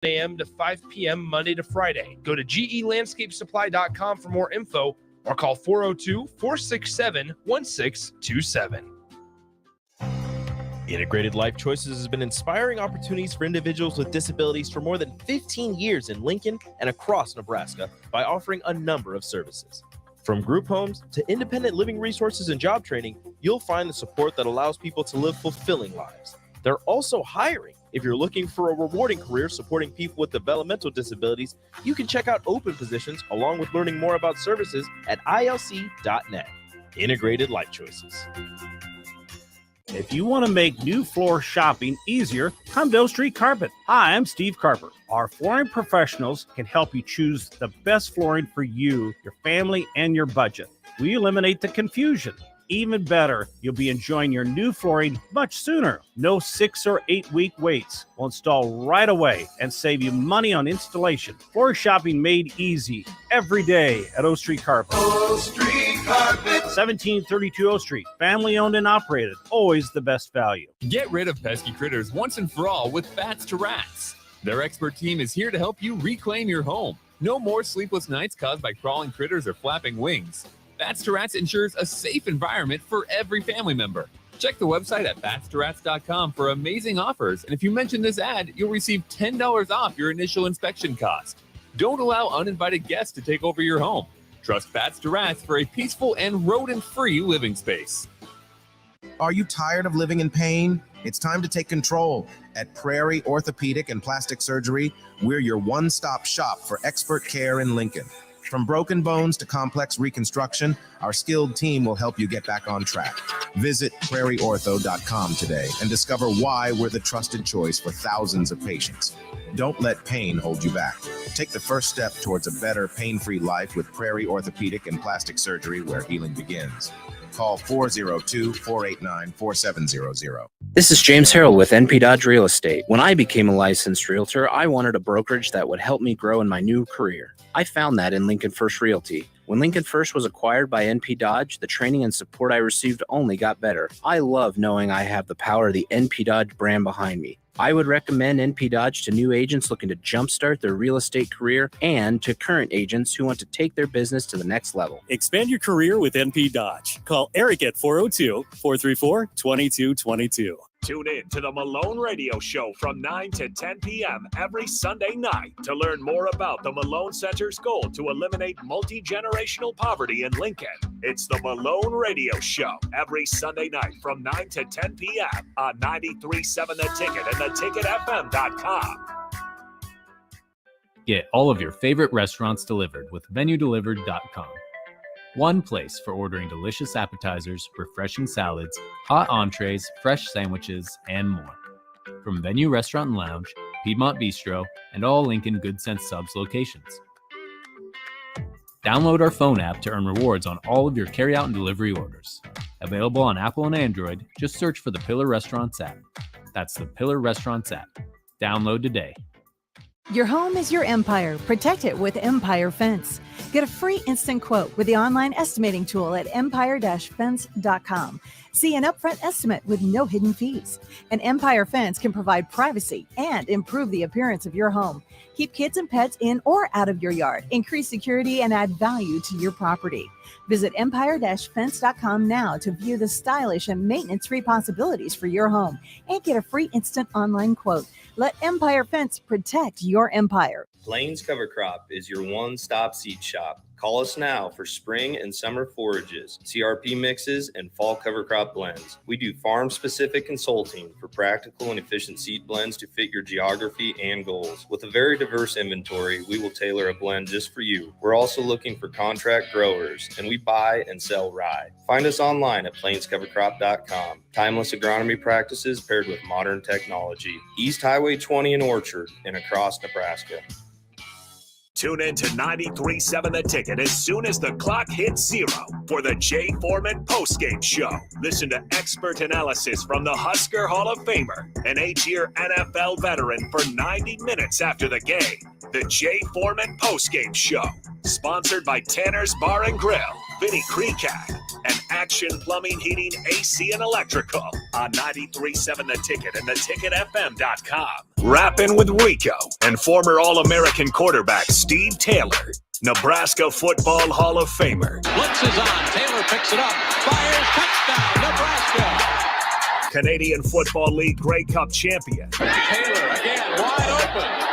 a.m. to 5 p.m. Monday to Friday. Go to GELandscapesupply.com for more info or call 402-467-1627. Integrated Life Choices has been inspiring opportunities for individuals with disabilities for more than 15 years in Lincoln and across Nebraska by offering a number of services. From group homes to independent living resources and job training, you'll find the support that allows people to live fulfilling lives. They're also hiring. If you're looking for a rewarding career supporting people with developmental disabilities, you can check out open positions along with learning more about services at ilc.net. Integrated Life Choices. If you want to make new floor shopping easier, come to O Street Carpet. Hi, I'm Steve Carper. Our flooring professionals can help you choose the best flooring for you, your family, and your budget. We eliminate the confusion. Even better, you'll be enjoying your new flooring much sooner. No 6 or 8 week waits. We'll install right away and save you money on installation. Floor shopping made easy every day at O Street Carpet. O Street Carpet. 1732 O Street. Family owned and operated. Always the best value. Get rid of pesky critters once and for all with Bats to Rats. Their expert team is here to help you reclaim your home. No more sleepless nights caused by crawling critters or flapping wings. Bats to Rats ensures a safe environment for every family member. Check the website at batstoRats.com for amazing offers, and if you mention this ad, you'll receive $10 off your initial inspection cost. Don't allow uninvited guests to take over your home. Trust Bats to Rats for a peaceful and rodent-free living space. Are you tired of living in pain? It's time to take control. At Prairie Orthopedic and Plastic Surgery, we're your one-stop shop for expert care in Lincoln. From broken bones to complex reconstruction, our skilled team will help you get back on track. Visit prairieortho.com today and discover why we're the trusted choice for thousands of patients. Don't let pain hold you back. Take the first step towards a better, pain-free life with Prairie Orthopedic and Plastic Surgery, where healing begins. Call 402-489-4700. This is James Harrell with NP Dodge Real Estate. When I became a licensed realtor, I wanted a brokerage that would help me grow in my new career. I found that in Lincoln First Realty. When Lincoln First was acquired by NP Dodge, the training and support I received only got better. I love knowing I have the power of the NP Dodge brand behind me. I would recommend NP Dodge to new agents looking to jumpstart their real estate career and to current agents who want to take their business to the next level. Expand your career with NP Dodge. Call Eric at 402-434-2222. Tune in to the Malone Radio Show from 9 to 10 p.m. every Sunday night to learn more about the Malone Center's goal to eliminate multi-generational poverty in Lincoln. It's the Malone Radio Show every Sunday night from 9 to 10 p.m. on 93.7 The Ticket and theticketfm.com. Get all of your favorite restaurants delivered with VenueDelivered.com. One place for ordering delicious appetizers, refreshing salads, hot entrees, fresh sandwiches, and more. From Venue Restaurant and Lounge, Piedmont Bistro, and all Lincoln Good Sense Subs locations. Download our phone app to earn rewards on all of your carryout and delivery orders. Available on Apple and Android, just search for the Pillar Restaurants app. That's the Pillar Restaurants app. Download today. Your home is your empire. Protect it with Empire Fence. Get a free instant quote with the online estimating tool at empire-fence.com. See an upfront estimate with no hidden fees. An Empire Fence can provide privacy and improve the appearance of your home. Keep kids and pets in or out of your yard. Increase security and add value to your property. Visit empire-fence.com now to view the stylish and maintenance-free possibilities for your home and get a free instant online quote. Let Empire Fence protect your empire. Plains Cover Crop is your one-stop seed shop. Call us now for spring and summer forages, CRP mixes, and fall cover crop blends. We do farm-specific consulting for practical and efficient seed blends to fit your geography and goals. With a very diverse inventory, we will tailor a blend just for you. We're also looking for contract growers, and we buy and sell rye. Find us online at plainscovercrop.com. Timeless agronomy practices paired with modern technology. East Highway 20 in Orchard and across Nebraska. Tune in to 93.7 The Ticket as soon as the clock hits 0 for the Jay Foreman postgame show. Listen to expert analysis from the Husker Hall of Famer, an 8-year NFL veteran for 90 minutes after the game. The Jay Foreman postgame show, sponsored by Tanner's Bar and Grill, Vinny Creekat, and action plumbing, heating, AC, and electrical on 93.7 The Ticket and theticketfm.com. Rappin' with Rico and former All-American quarterback Steve Taylor, Nebraska Football Hall of Famer. Blitz is on. Taylor picks it up. Fires. Touchdown, Nebraska. Canadian Football League Grey Cup champion. Taylor again, wide open.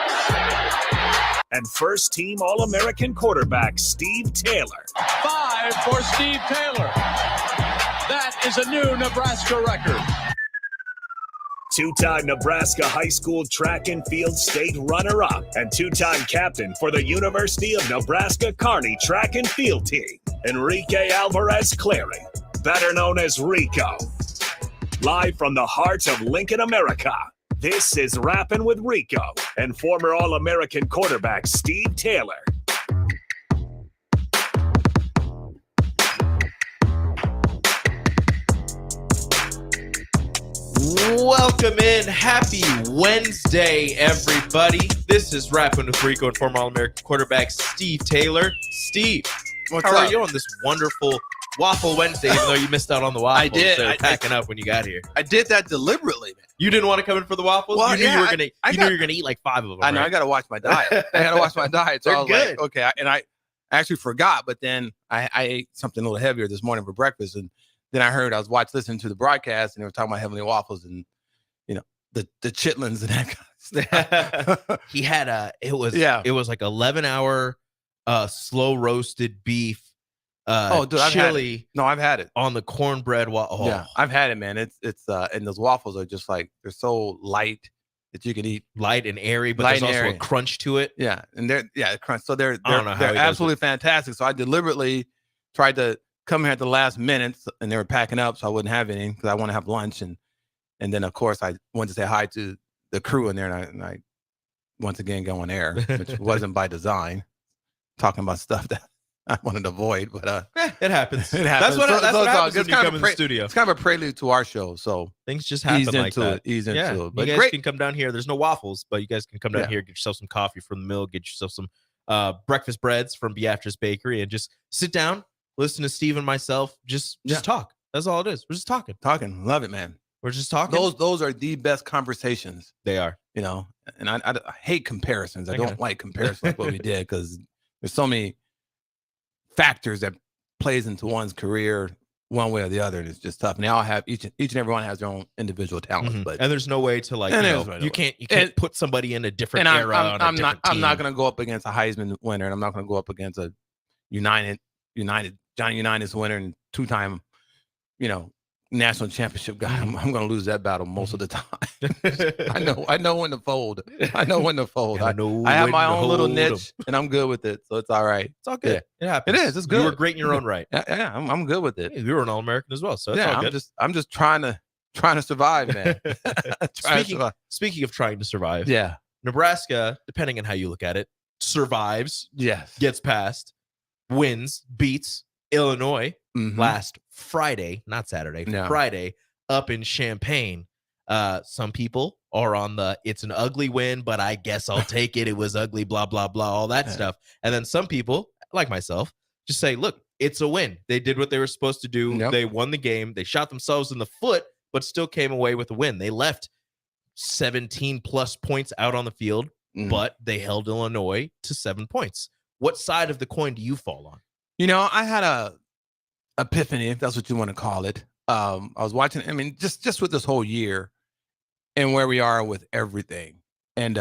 And first-team All-American quarterback Steve Taylor. 5 for Steve Taylor. That is a new Nebraska record. Two-time Nebraska high school track and field state runner-up and two-time captain for the University of Nebraska Kearney track and field team, Enrique Alvarez Clary, better known as Rico. Live from the heart of Lincoln, America, this is Rappin' with Rico and former All-American quarterback Steve Taylor. Welcome in. Happy Wednesday, everybody. This is Rappin' with Rico and former All-American quarterback Steve Taylor. Steve, how are you on this wonderful Waffle Wednesday, even though you missed out on the waffles? I did. So packing up when you got here. I did that deliberately, man. You didn't want to come in for the waffles? Well, you knew you were gonna eat like 5 of them. I know. Right? I got to watch my diet. So I was good. like, okay. And I actually forgot, but then I ate something a little heavier this morning for breakfast. And then I heard, I was listening to the broadcast, and they were talking about Heavenly Waffles and, you know, the chitlins and that kind of stuff. He had it was like 11-hour slow roasted beef chili. I've had it on the cornbread. Yeah, I've had it, man. It's and those waffles are just like, they're so light that you can eat, light and airy, but there's also a crunch to it. Yeah, and crunch. So they're absolutely fantastic. So I deliberately tried to come here at the last minute, and they were packing up, so I wouldn't have any because I want to have lunch. And then of course I wanted to say hi to the crew in there, and I once again go on air, which wasn't by design, talking about stuff that I wanted to avoid, but it happens. It happens. That's what happens when it's you come in the studio. It's kind of a prelude to our show, so things just happen like that. Ease into it. But you guys can come down here. There's no waffles, but you guys can come down here, get yourself some coffee from the mill, get yourself some breakfast breads from Beatrice Bakery, and just sit down, listen to Steve and myself, just talk. That's all it is. We're just talking. Love it, man. We're just talking. Those are the best conversations. They are. You know, and I hate comparisons. I don't like comparisons like what we did, because there's so many factors that plays into one's career one way or the other, and it's just tough. And they all have each and every one has their own individual talents, but and there's no way to you can't put somebody in a different era. I'm not going to go up against a Heisman winner, and I'm not going to go up against a Johnny Unitas winner and 2-time, national championship guy. I'm going to lose that battle most of the time. I know when to fold. I have my own little niche, and I'm good with it, so it's all right. It's all good. Yeah. It happens. It is. It's good. You were great in your own right. Yeah, I'm good with it. You were an All-American as well, so it's all good. I'm just trying to survive, man. Speaking of trying to survive, Nebraska, depending on how you look at it, survives. Yes, gets past, wins, beats Illinois last Friday, not Saturday, Friday, up in Champaign. Some people are on the it's an ugly win, but I guess I'll take it. It was ugly, blah, blah, blah, all that stuff. And then some people, like myself, just say, look, it's a win. They did what they were supposed to do. They won the game. They shot themselves in the foot, but still came away with a win. They left 17 plus points out on the field, but they held Illinois to 7 points. What side of the coin do you fall on? I had a epiphany, if that's what you want to call it. I was watching, just with this whole year and where we are with everything. And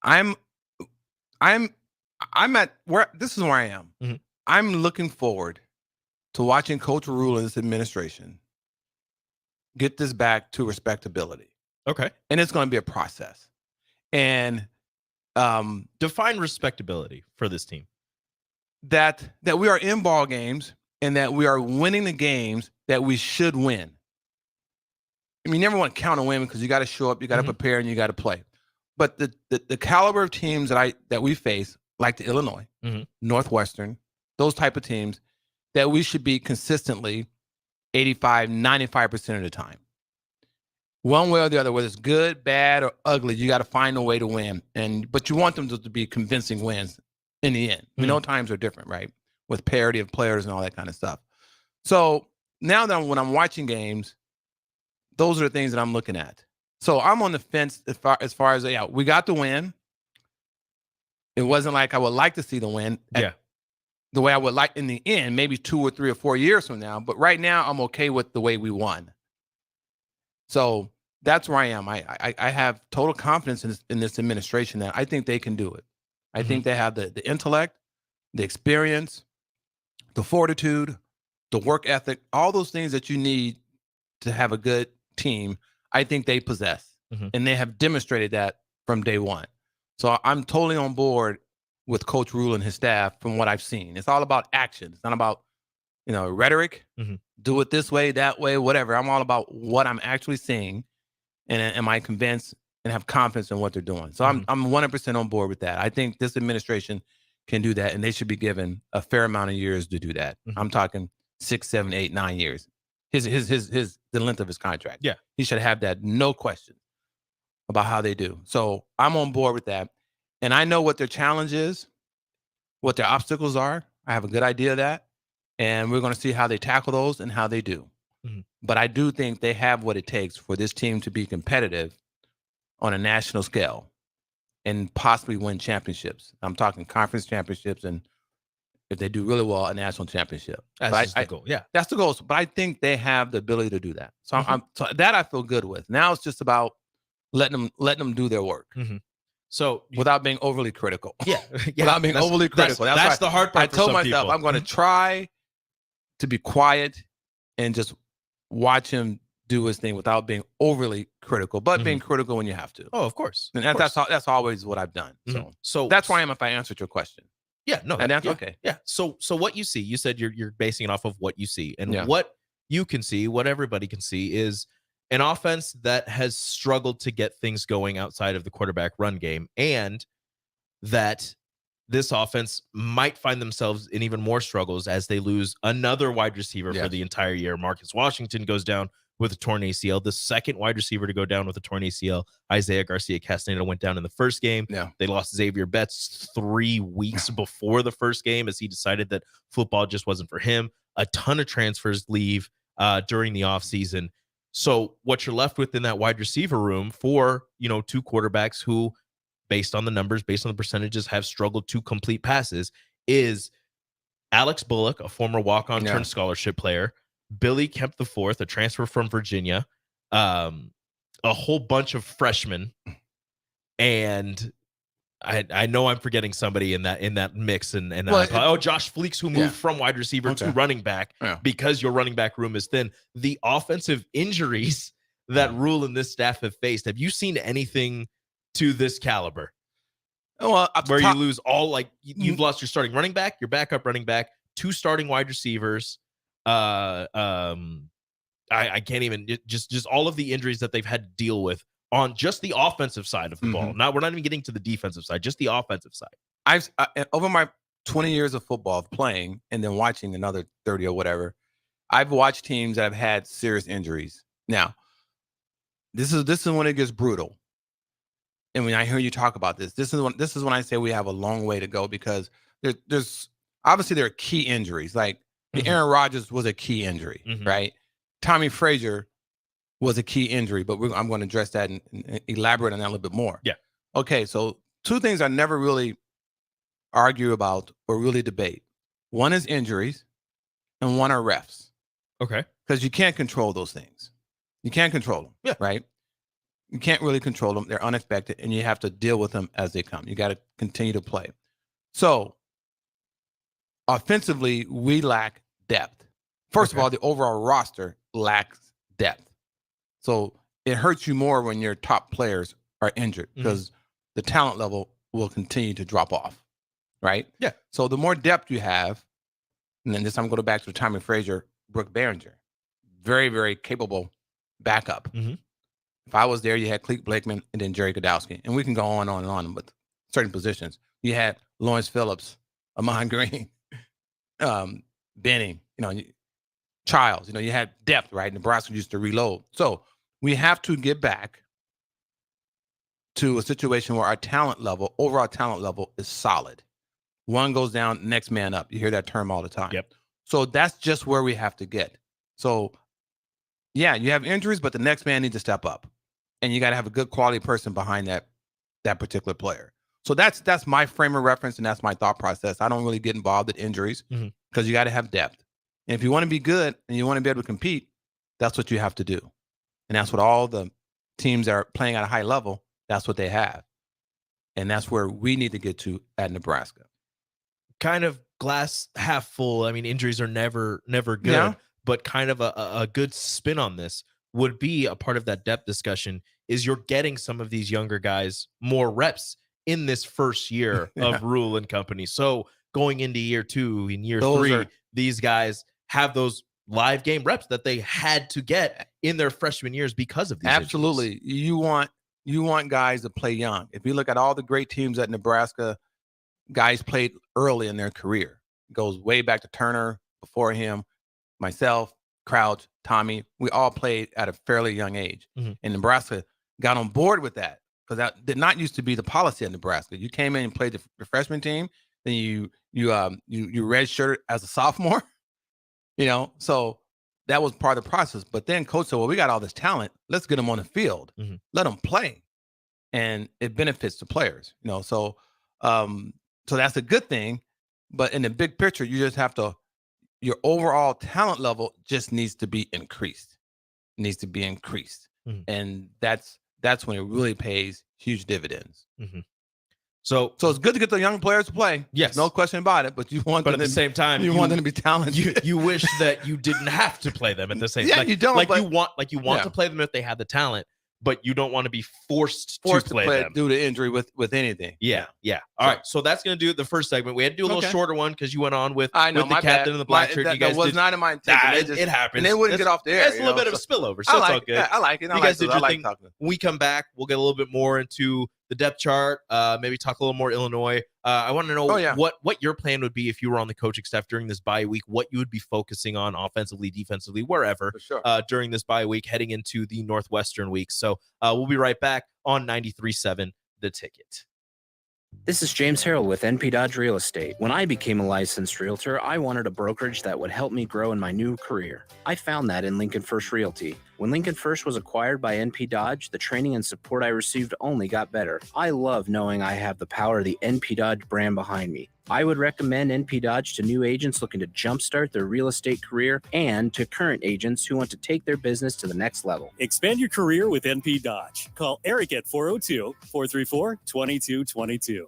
I'm at where this is where I am. I'm looking forward to watching Coach Rule and this administration get this back to respectability. Okay. And it's going to be a process. And define respectability for this team. That we are in ball games and that we are winning the games that we should win. You never want to count a win because you got to show up, you got to prepare, and you got to play. But the caliber of teams that we face, like the Illinois, Northwestern, those type of teams, that we should be consistently 85, 95% of the time. One way or the other, whether it's good, bad, or ugly, you got to find a way to win. But you want them to be convincing wins in the end. We know times are different, right? With parity of players and all that kind of stuff. So now that when I'm watching games, those are the things that I'm looking at. So I'm on the fence as far as we got the win. It wasn't like I would like to see the win. The way I would like in the end, maybe 2 or 3 or 4 years from now. But right now, I'm okay with the way we won. So that's where I am. I have total confidence in this administration that I think they can do it. I think they have the intellect, the experience, the fortitude, the work ethic, all those things that you need to have a good team. I think they possess, and they have demonstrated that from day one. So I'm totally on board with Coach Rule and his staff from what I've seen. It's all about action. It's not about, rhetoric. Do it this way, that way, whatever. I'm all about what I'm actually seeing, and am I convinced and have confidence in what they're doing. So I'm 100% on board with that. I think this administration can do that, and they should be given a fair amount of years to do that. I'm talking 6, 7, 8, 9 years. The length of his contract. Yeah, he should have that, no question about how they do. So I'm on board with that. And I know what their challenge is, what their obstacles are. I have a good idea of that. And we're going to see how they tackle those and how they do. But I do think they have what it takes for this team to be competitive on a national scale and possibly win championships. I'm talking conference championships, and if they do really well, a national championship. That's the goal. Yeah, that's the goal. But I think they have the ability to do that. So so that I feel good with. Now it's just about letting them do their work. So without being overly critical. Yeah. Without being overly critical. That's the hard part. I told myself people. I'm going to try to be quiet and just watch him do his thing without being overly critical, but being critical when you have to. Oh, of course. And that's always what I've done. So that's why I am, if I answered your question. Yeah, no. Okay. Yeah. So what you see, you said you're basing it off of what you see. And what you can see, what everybody can see, is an offense that has struggled to get things going outside of the quarterback run game, and that this offense might find themselves in even more struggles as they lose another wide receiver for the entire year. Marcus Washington goes down with a torn ACL. The second wide receiver to go down with a torn ACL, Isaiah Garcia-Castaneda, went down in the first game. They lost Xavier Betts 3 weeks before the first game as he decided that football just wasn't for him. A ton of transfers leave during the offseason. So what you're left with in that wide receiver room for, 2 quarterbacks who, based on the numbers, based on the percentages, have struggled to complete passes is Alex Bullock, a former walk-on turned scholarship player, Billy Kemp IV, a transfer from Virginia, a whole bunch of freshmen, and I know I'm forgetting somebody in that mix, and Josh Fleeks, who moved from wide receiver to running back because your running back room is thin. The offensive injuries that Rule and this staff have faced, have you seen anything to this caliber? Well, where you lose all, you've lost your starting running back, your backup running back, 2 starting wide receivers. I can't even just all of the injuries that they've had to deal with on just the offensive side of the ball. Now we're not even getting to the defensive side, just the offensive side. I've over my 20 years of football playing and then watching another 30 or whatever, I've watched teams that have had serious injuries. Now, this is when it gets brutal. And when I hear you talk about this is when I say we have a long way to go, because there's obviously there are key injuries. Like Aaron Rodgers was a key injury, right? Tommy Frazier was a key injury, but I'm going to address that and elaborate on that a little bit more. Yeah. Okay, so 2 things I never really argue about or really debate. One is injuries, and one are refs. Okay. Because you can't control those things. You can't control them. Yeah. Right? You can't really control them. They're unexpected, and you have to deal with them as they come. You got to continue to play. So, offensively, we lack depth. First of all, the overall roster lacks depth. So it hurts you more when your top players are injured, because the talent level will continue to drop off, right? Yeah. So the more depth you have, and then this time I'm going to go back to Tommy Frazier, Brooke Behringer, very, very capable backup. If I was there, you had Cleek Blakeman and then Jerry Godowski, and we can go on and on with certain positions. You had Lawrence Phillips, Amon Green, Benning, Childs. You had depth, right? Nebraska used to reload. So we have to get back to a situation where our talent level, overall talent level, is solid. One goes down, next man up. You hear that term all the time. Yep. So that's just where we have to get. So, yeah, you have injuries, but the next man needs to step up. And you got to have a good quality person behind that particular player. So that's my frame of reference, and that's my thought process. I don't really get involved in injuries because you got to have depth. And if you want to be good and you want to be able to compete, that's what you have to do. And that's what all the teams that are playing at a high level, that's what they have. And that's where we need to get to at Nebraska. Kind of glass half full. I mean, injuries are never good, but kind of a good spin on this would be a part of that depth discussion is you're getting some of these younger guys more reps in this first year of Rule and company. So going into year 2 and year 3, these guys have those live game reps that they had to get in their freshman years because of these Absolutely. injuries. You want guys to play young. If you look at all the great teams at Nebraska, guys played early in their career. It goes way back to Turner, before him, myself, Crouch, Tommy. We all played at a fairly young age. And Nebraska got on board with that because that did not used to be the policy at Nebraska. You came in and played the freshman team, then you redshirted as a sophomore. So that was part of the process. But then coach said, well, we got all this talent. Let's get them on the field. Let them play. And it benefits the players, So that's a good thing. But in the big picture, you just have to, your overall talent level just needs to be increased. And that's when it really pays huge dividends. So it's good to get the young players to play. Yes. No question about it. But at the same time, you want them to be talented. You wish that you didn't have to play them at the same time. Yeah, you don't. You want to play them if they have the talent, but you don't want to be forced to play them due to injury with anything. Yeah. All right. So that's going to do the first segment. We had to do a little shorter one because you went on with the captain and the black shirt. You guys was not in my intention. It happens. And they wouldn't get off the air. It's a little bit of a spillover. So it's all good. I like it. You guys did your thing. When we come back, we'll get a little bit more into the depth chart, maybe talk a little more Illinois. I want to know what your plan would be if you were on the coaching staff during this bye week, what you would be focusing on offensively, defensively, wherever during this bye week heading into the Northwestern week. So we'll be right back on 93.7 The Ticket. This is James Harrell with NP Dodge Real Estate. When I became a licensed realtor, I wanted a brokerage that would help me grow in my new career. I found that in Lincoln First Realty. When Lincoln First was acquired by NP Dodge, the training and support I received only got better. I love knowing I have the power of the NP Dodge brand behind me. I would recommend NP Dodge to new agents looking to jumpstart their real estate career and to current agents who want to take their business to the next level. Expand your career with NP Dodge. Call Eric at 402-434-2222.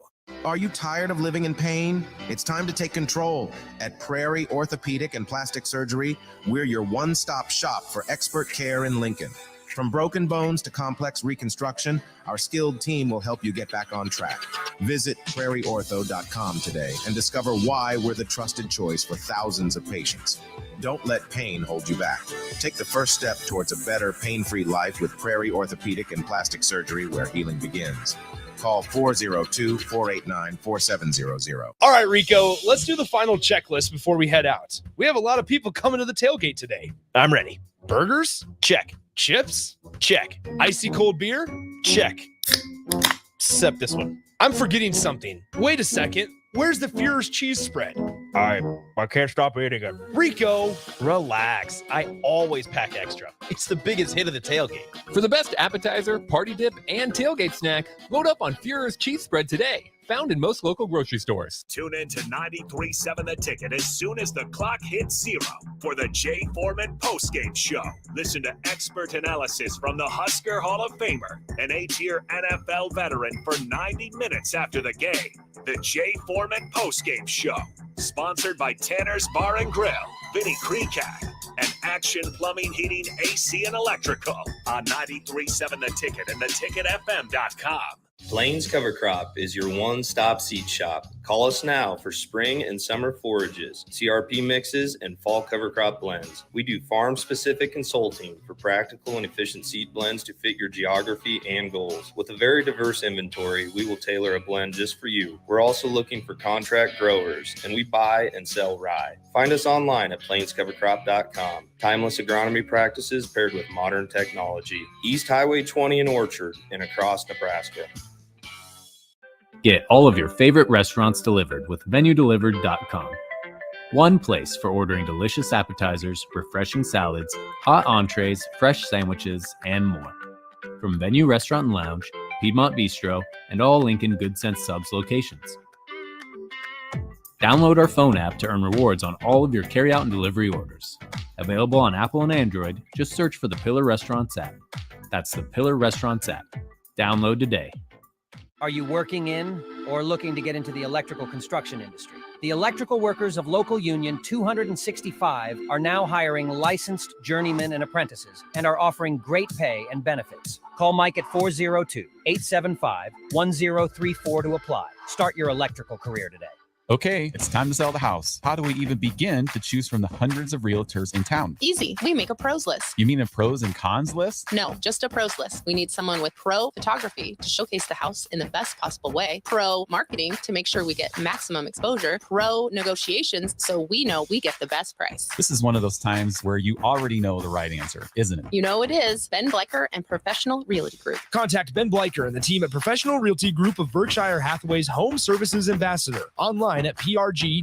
Are you tired of living in pain? It's time to take control. At Prairie Orthopedic and Plastic Surgery, we're your one-stop shop for expert care in Lincoln. From broken bones to complex reconstruction, our skilled team will help you get back on track. Visit prairieortho.com today and discover why we're the trusted choice for thousands of patients. Don't let pain hold you back. Take the first step towards a better pain-free life with Prairie Orthopedic and Plastic Surgery, where healing begins. Call 402-489-4700. All right, Rico, let's do the final checklist before we head out. We have a lot of people coming to the tailgate today. I'm ready. Burgers? Check. Chips? Check. Icy cold beer? Check. Except this one. I'm forgetting something. Wait a second. Where's the Führer's cheese spread? I can't stop eating it. Rico, relax. I always pack extra. It's the biggest hit of the tailgate. For the best appetizer, party dip, and tailgate snack, load up on Führer's cheese spread today. Found in most local grocery stores. Tune in to 93.7 The Ticket as soon as the clock hits 0 for the Jay Foreman postgame show. Listen to expert analysis from the Husker Hall of Famer, an 8-year NFL veteran, for 90 minutes after the game. The Jay Foreman postgame show, sponsored by Tanner's Bar and Grill, Vinny Kreekak, and Action Plumbing, Heating, AC, and Electrical on 93.7 The Ticket and theticketfm.com. Plains Cover Crop is your one-stop seed shop. Call us now for spring and summer forages, CRP mixes, and fall cover crop blends. We do farm-specific consulting for practical and efficient seed blends to fit your geography and goals. With a very diverse inventory, we will tailor a blend just for you. We're also looking for contract growers, and we buy and sell rye. Find us online at plainscovercrop.com. Timeless agronomy practices paired with modern technology. East Highway 20 in Orchard and across Nebraska. Get all of your favorite restaurants delivered with VenueDelivered.com. One place for ordering delicious appetizers, refreshing salads, hot entrees, fresh sandwiches, and more. From Venue Restaurant and Lounge, Piedmont Bistro, and all Lincoln Good Sense Subs locations. Download our phone app to earn rewards on all of your carryout and delivery orders. Available on Apple and Android, just search for the Pillar Restaurants app. That's the Pillar Restaurants app. Download today. Are you working in or looking to get into the electrical construction industry? The Electrical Workers of Local Union 265 are now hiring licensed journeymen and apprentices and are offering great pay and benefits. Call Mike at 402-875-1034 to apply. Start your electrical career today. Okay, it's time to sell the house. How do we even begin to choose from the hundreds of realtors in town? Easy. We make a pros list. You mean a pros and cons list? No, just a pros list. We need someone with pro photography to showcase the house in the best possible way, pro marketing to make sure we get maximum exposure, pro negotiations so we know we get the best price. This is one of those times where you already know the right answer, isn't it? You know it is. Ben Bleicher and Professional Realty Group. Contact Ben Bleicher and the team at Professional Realty Group of Berkshire Hathaway's Home Services Ambassador. Online at prg-ne.com.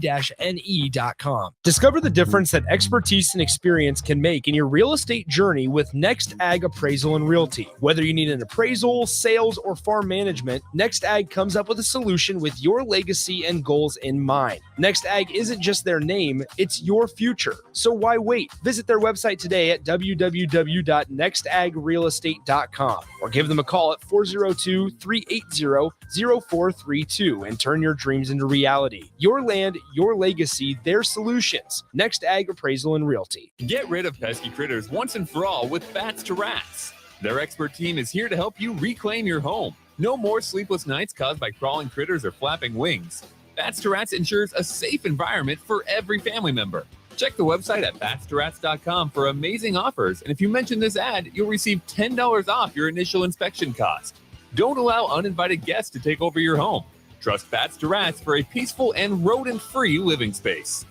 Discover the difference that expertise and experience can make in your real estate journey with Next Ag Appraisal and Realty. Whether you need an appraisal, sales, or farm management, Next Ag comes up with a solution with your legacy and goals in mind. Next Ag isn't just their name, it's your future. So why wait? Visit their website today at www.nextagrealestate.com or give them a call at 402-380-0432 and turn your dreams into reality. Your land, your legacy, their solutions. Next Ag Appraisal and Realty. Get rid of pesky critters once and for all with Bats to Rats. Their expert team is here to help you reclaim your home. No more sleepless nights caused by crawling critters or flapping wings. Bats to Rats ensures a safe environment for every family member. Check the website at batstoRats.com for amazing offers, and if you mention this ad, you'll receive $10 off your initial inspection cost. Don't allow uninvited guests to take over your home. Trust Bats to Rats for a peaceful and rodent-free living space.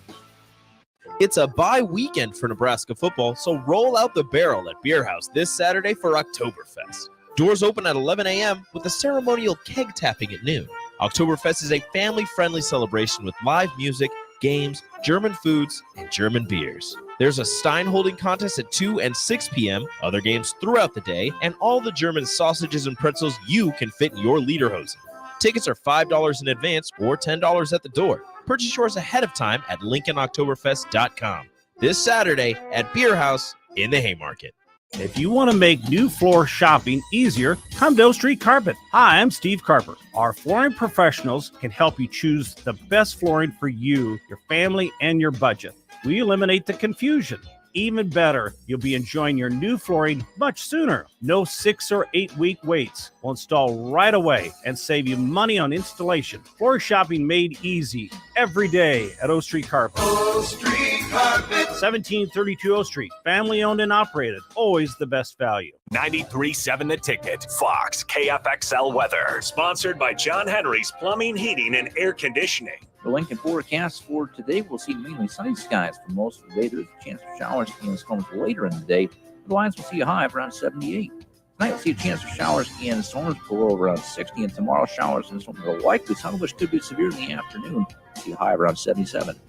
It's a bye weekend for Nebraska football, so roll out the barrel at Beer House this Saturday for Oktoberfest. Doors open at 11 a.m. with a ceremonial keg tapping at noon. Oktoberfest is a family-friendly celebration with live music, games, German foods, and German beers. There's a Stein holding contest at 2 and 6 p.m., other games throughout the day, and all the German sausages and pretzels you can fit in your lederhosen. Tickets are $5 in advance or $10 at the door. Purchase yours ahead of time at LincolnOktoberfest.com. This Saturday at Beer House in the Haymarket. If you want to make new floor shopping easier, come to O Street Carpet. Hi, I'm Steve Carper. Our flooring professionals can help you choose the best flooring for you, your family, and your budget. We eliminate the confusion. Even better, you'll be enjoying your new flooring much sooner. No 6 or 8 week waits. We'll install right away and save you money on installation. Floor shopping made easy every day at O Street Carpet. O Street Carpet. 1732 O Street. Family owned and operated. Always the best value. 93.7 The Ticket. Fox KFXL weather. Sponsored by John Henry's Plumbing, Heating, and Air Conditioning. The Lincoln forecast for today, we'll see mainly sunny skies for most of the day. There's a chance for showers and storms later in the day. Otherwise, we'll see a high of around 78. Tonight, we'll see a chance for showers and storms below around 60. And tomorrow, showers and storms are likely, some of which could be severe in the afternoon. We'll see a high of around 77.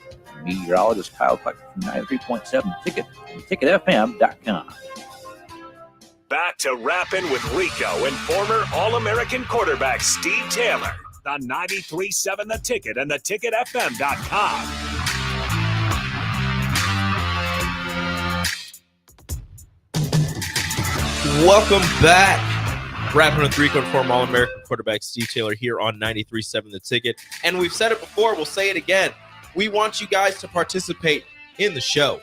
Meteorologist Kyle Clark from 93.7 Ticket and TicketFM.com. Back to Rappin with Rico and former All-American quarterback Steve Taylor. On 93.7 The Ticket and theticketfm.com. Welcome back. Rapping with Rico and former All-American quarterback Steve Taylor here on 93.7 The Ticket. And we've said it before, we'll say it again. We want you guys to participate in the show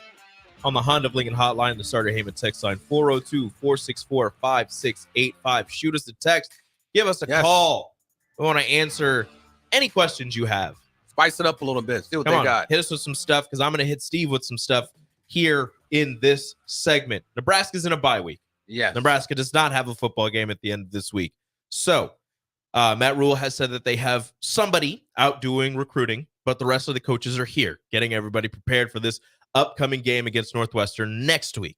on the Honda of Lincoln hotline, the Starter Heyman text line, 402-464-5685. Shoot us a text. Give us a call. We want to answer any questions you have. Spice it up a little bit. See what Come they on, got. hit us with some stuff because I'm going to hit Steve with some stuff here in this segment. Nebraska's in a bye week. Yeah. Nebraska does not have a football game at the end of this week. So Matt Rule has said that they have somebody out doing recruiting, but the rest of the coaches are here getting everybody prepared for this upcoming game against Northwestern next week.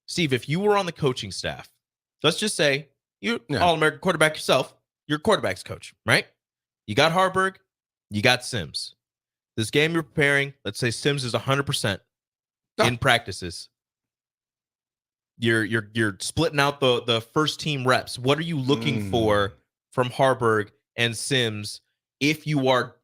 Steve, if you were on the coaching staff, let's just say you're All-American quarterback yourself, you're quarterback's coach, right? You got Harburg, you got Sims. This game you're preparing, let's say Sims is 100% in practices. You're splitting out the first team reps. What are you looking for from Harburg and Sims if you are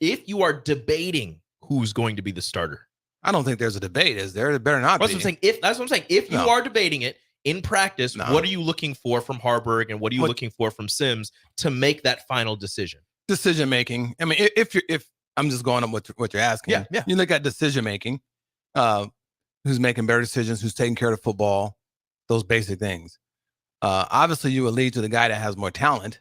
debating who's going to be the starter? I don't think there's a debate, is there? There better not be. That's what I'm saying. If you are debating it in practice, what are you looking for from Harburg and what are you looking for from Sims to make that final decision? Decision making. I mean, if I'm just going on what you're asking. Yeah. You look at decision making, who's making better decisions, who's taking care of the football, those basic things. Obviously, you would lead to the guy that has more talent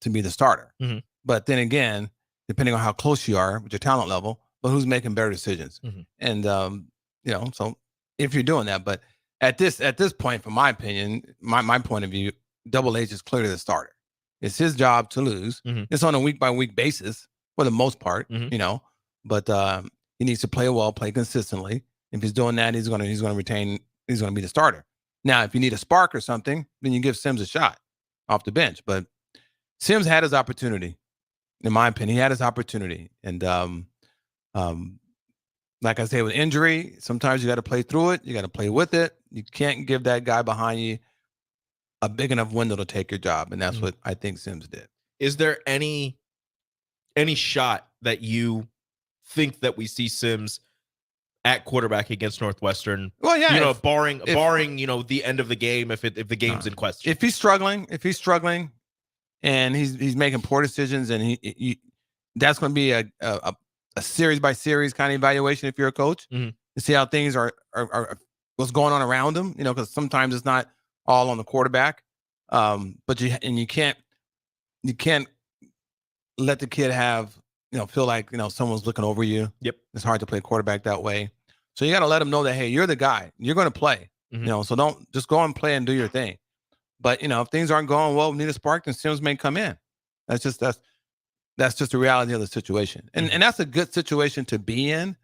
to be the starter. Mm-hmm. But then again, depending on how close you are with your talent level, but who's making better decisions. Mm-hmm. And, so if you're doing that, but at this point, from my opinion, my point of view, Double H is clearly the starter. It's his job to lose. Mm-hmm. It's on a week by week basis for the most part, but he needs to play well, play consistently. If he's doing that, he's going to be the starter. Now, if you need a spark or something, then you give Sims a shot off the bench. But Sims had his opportunity, in my opinion. He had his opportunity. And like I say, with injury, sometimes you got to play through it. You got to play with it. You can't give that guy behind you a big enough window to take your job. And that's what I think Sims did. Is there any shot that you think that we see Sims at quarterback against Northwestern? Well, yeah, barring the end of the game, if the game's in question. If he's struggling, and he's making poor decisions, and he that's going to be a series by series kind of evaluation if you're a coach to see how things are what's going on around him. Because sometimes it's not all on the quarterback, but you can't let the kid have feel like someone's looking over you. Yep, it's hard to play quarterback that way. So you got to let him know that, hey, you're the guy. You're going to play. So don't just go and play and do your thing. But if things aren't going well, need a spark, then Sims may come in. That's just the reality of the situation. And that's a good situation to be in.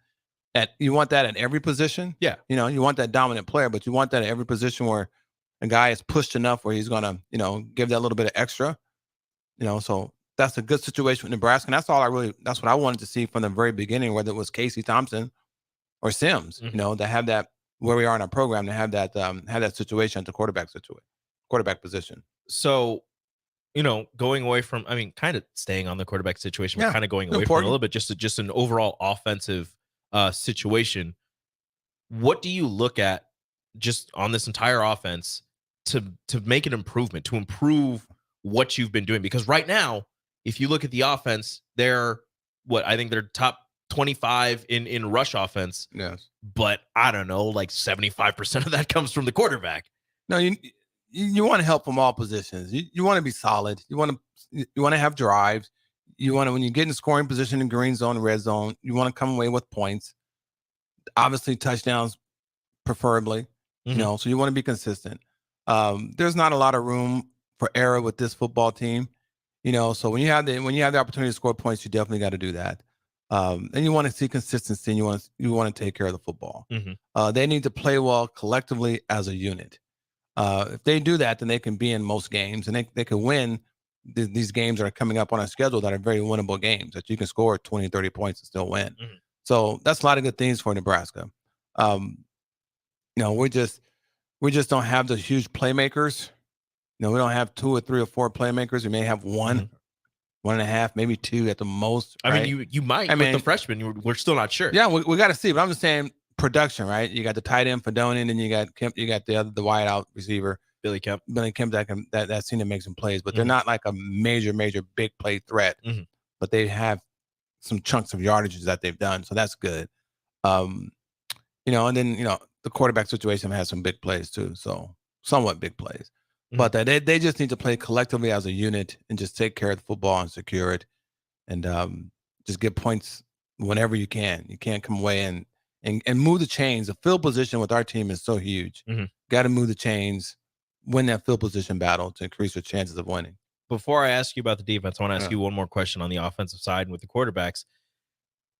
You want that at every position. Yeah. You want that dominant player, but you want that at every position where a guy is pushed enough where he's going to, give that little bit of extra. So that's a good situation with Nebraska. And that's what I wanted to see from the very beginning, whether it was Casey Thompson or Sims, to have that where we are in our program, to have that situation at the quarterback position. So, going away from, kind of staying on the quarterback situation, but kind of going away from it a little bit, just an overall offensive situation. What do you look at just on this entire offense to make an improvement, to improve what you've been doing? Because right now, if you look at the offense, they're top 25 in rush offense. Yes. But I don't know, like 75% of that comes from the quarterback. No, you want to help from all positions. You want to be solid. You want to have drives. You want to, when you get in scoring position in green zone, red zone, you want to come away with points. Obviously, touchdowns, preferably. So you want to be consistent. There's not a lot of room for error with this football team. So when you have the opportunity to score points, you definitely got to do that. And you want to see consistency, and you want to take care of the football. They need to play well collectively as a unit. If they do that, then they can be in most games, and they can win these games that are coming up on our schedule that are very winnable games that you can score 20, 30 points and still win. So that's a lot of good things for Nebraska. We just don't have the huge playmakers. We don't have 2 or 3 or 4 playmakers. We may have 1, 1.5, maybe 2 at the most. Right? You might. With the freshman, we're still not sure. Yeah, we got to see. But I'm just saying production, right? You got the tight end Fedoni, and then you got Kemp. You got the wide out receiver Billy Kemp that seem to make some plays, but they're not like a major big play threat. But they have some chunks of yardages that they've done, so that's good. And then the quarterback situation has some big plays too, so somewhat big plays. But they just need to play collectively as a unit and just take care of the football and secure it, and just get points whenever you can. You can't come away and move the chains. The field position with our team is so huge. Got to move the chains, win that field position battle to increase your chances of winning. Before I ask you about the defense, I want to ask you one more question on the offensive side and with the quarterbacks.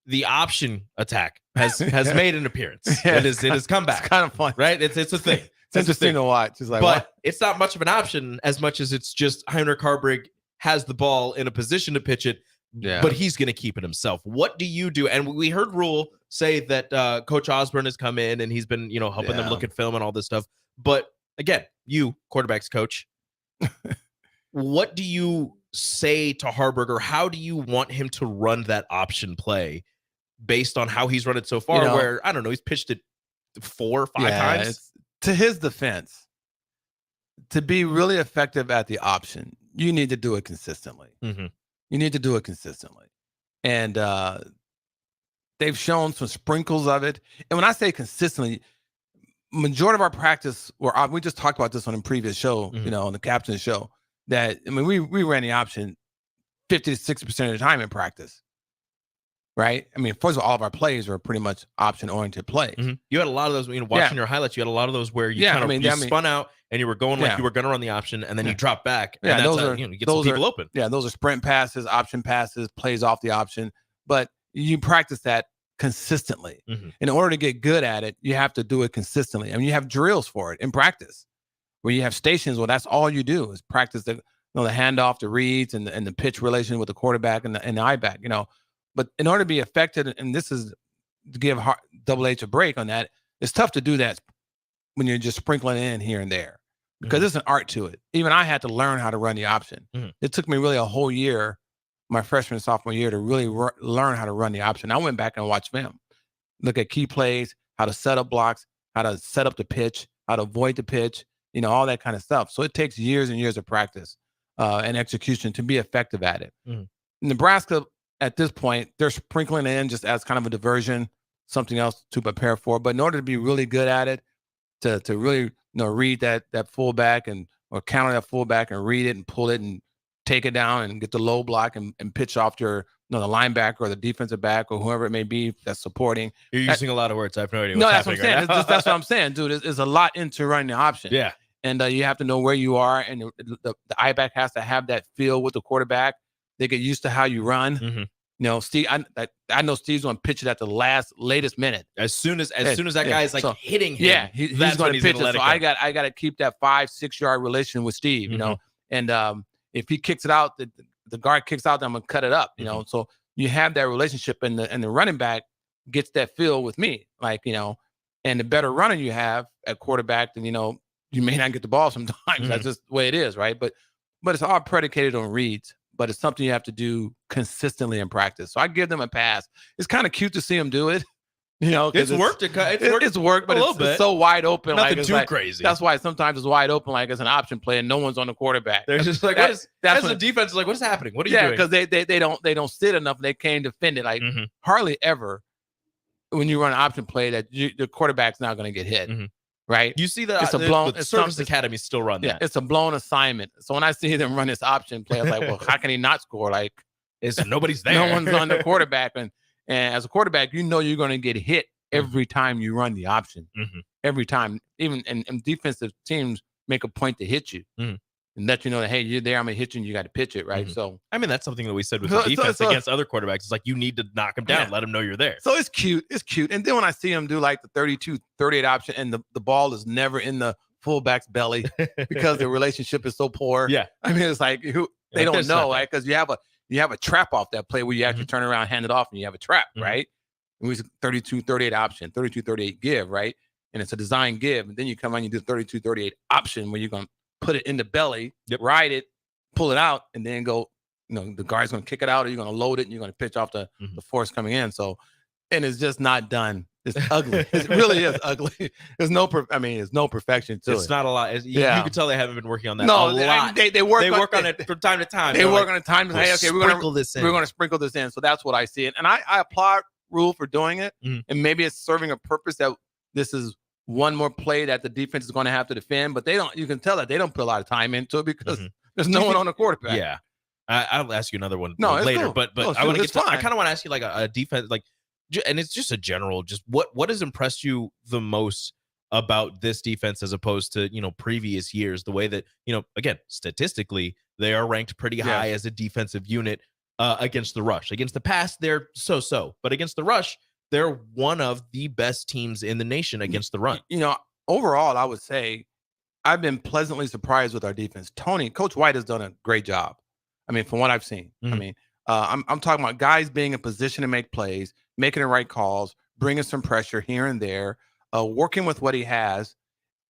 The option attack has made an appearance. It has come back. It's kind of fun, right? It's a thing. It's interesting to watch. It's like, but it's not much of an option as much as it's just Heinrich Harburg has the ball in a position to pitch it. Yeah. but he's going to keep it himself. What do you do? And we heard Rule say that Coach Osborne has come in and he's been, helping them look at film and all this stuff. But again, you, quarterbacks coach, what do you say to Harburger? How do you want him to run that option play based on how he's run it so far? Where, I don't know, he's pitched it 4 or 5 times. To his defense, to be really effective at the option, you need to do it consistently. Mm-hmm. You need to do it consistently. And they've shown some sprinkles of it. And when I say consistently, majority of our practice, we just talked about this on a previous show, on the captain's show, that, we ran the option 50 to 60% of the time in practice. Right? First of all of our plays were pretty much option-oriented plays. Mm-hmm. You had a lot of those, watching your highlights, you had a lot of those where you spun out and you were going like you were going to run the option, and then you drop back. And that's you get some people open. Yeah, those are sprint passes, option passes, plays off the option. But you practice that consistently. Mm-hmm. In order to get good at it, you have to do it consistently. You have drills for it in practice, where you have stations where that's all you do is practice the handoff, the reads, and the pitch relation with the quarterback and the eye back. But in order to be effective, and this is to give Double H a break on that, it's tough to do that when you're just sprinkling in here and there, because there's an art to it. Even I had to learn how to run the option. Mm-hmm. It took me really a whole year, my freshman and sophomore year, to really learn how to run the option. I went back and watched film, look at key plays, how to set up blocks, how to set up the pitch, how to avoid the pitch, all that kind of stuff. So it takes years and years of practice and execution to be effective at it. Mm-hmm. Nebraska, at this point, they're sprinkling in just as kind of a diversion, something else to prepare for. But in order to be really good at it, to really read that fullback or counter that fullback and read it and pull it and take it down and get the low block and pitch off your the linebacker or the defensive back or whoever it may be that's supporting. You're using a lot of words. I have no idea. That's what I'm saying. That's what I'm saying, dude. There's a lot into running the option. Yeah. And you have to know where you are, and the eye back has to have that feel with the quarterback. They get used to how you run. Mm-hmm. Steve, I know Steve's going to pitch it at the latest minute. As soon as that guy is hitting him, he's going to pitch it. So I got to keep that 5-6 yard relation with Steve, and if he kicks it out, the guard kicks out, then I'm going to cut it up, So you have that relationship, and the running back gets that feel with me, and the better runner you have at quarterback, then you may not get the ball sometimes. Mm-hmm. That's just the way it is, right? But it's all predicated on reads. But it's something you have to do consistently in practice. So I give them a pass. It's kind of cute to see them do it. It's worked. It's worked, but it's so wide open. Nothing too crazy. That's why sometimes it's wide open, like it's an option play, and no one's on the quarterback. They're just like, that's the defense is like, what is happening? What are you doing? Yeah, because they don't sit enough. They can't defend it. Like hardly ever when you run an option play that the quarterback's not going to get hit. Mm-hmm. Right? You see that the Service Academy still run that. Yeah, it's a blown assignment. So when I see them run this option play, I was like, well, how can he not score? Like, nobody's there. No one's on the quarterback. And as a quarterback, you're going to get hit every time you run the option. Mm-hmm. Every time. Even and defensive teams make a point to hit you. Mm-hmm. And let you know that, hey, you're there, I'm going to hit you, and you got to pitch it, right? Mm-hmm. So, that's something that we said with the defense against other quarterbacks. It's like, you need to knock them down, let them know you're there. So it's cute. And then when I see them do like the 32-38 option, and the ball is never in the fullback's belly because the relationship is so poor. Yeah. It's like they don't know, right? Because you have a trap off that play where you actually turn around, hand it off, and you have a trap, right? It was 32-38 option, 32-38 give, right? And it's a design give. And then you come on, you do 32-38 option where you're going to put it in the belly, ride it, pull it out, and then go, the guard's going to kick it out, or you're going to load it, and you're going to pitch off the force coming in. So, and it's just not done. It's ugly. It really is ugly. There's no perfection to it. It's not a lot. You can tell they haven't been working on that a lot. They work on it from time to time. They work on it time to time. Okay, we're going to sprinkle this in. So that's what I see it. And I applaud Rule for doing it. And maybe it's serving a purpose that this is one more play that the defense is going to have to defend, but you can tell that they don't put a lot of time into it because there's no one on the quarterback. Yeah. I'll ask you another one later, cool. but I want to get I kind of want to ask you like a defense, like, and it's just a general, just what has impressed you the most about this defense as opposed to, previous years, the way that, again, statistically, they are ranked pretty high as a defensive unit against the rush. Against the pass, they're so, but against the rush, they're one of the best teams in the nation against the run. Overall, I would say I've been pleasantly surprised with our defense. Coach White has done a great job. From what I've seen. I'm talking about guys being in position to make plays, making the right calls, bringing some pressure here and there, working with what he has.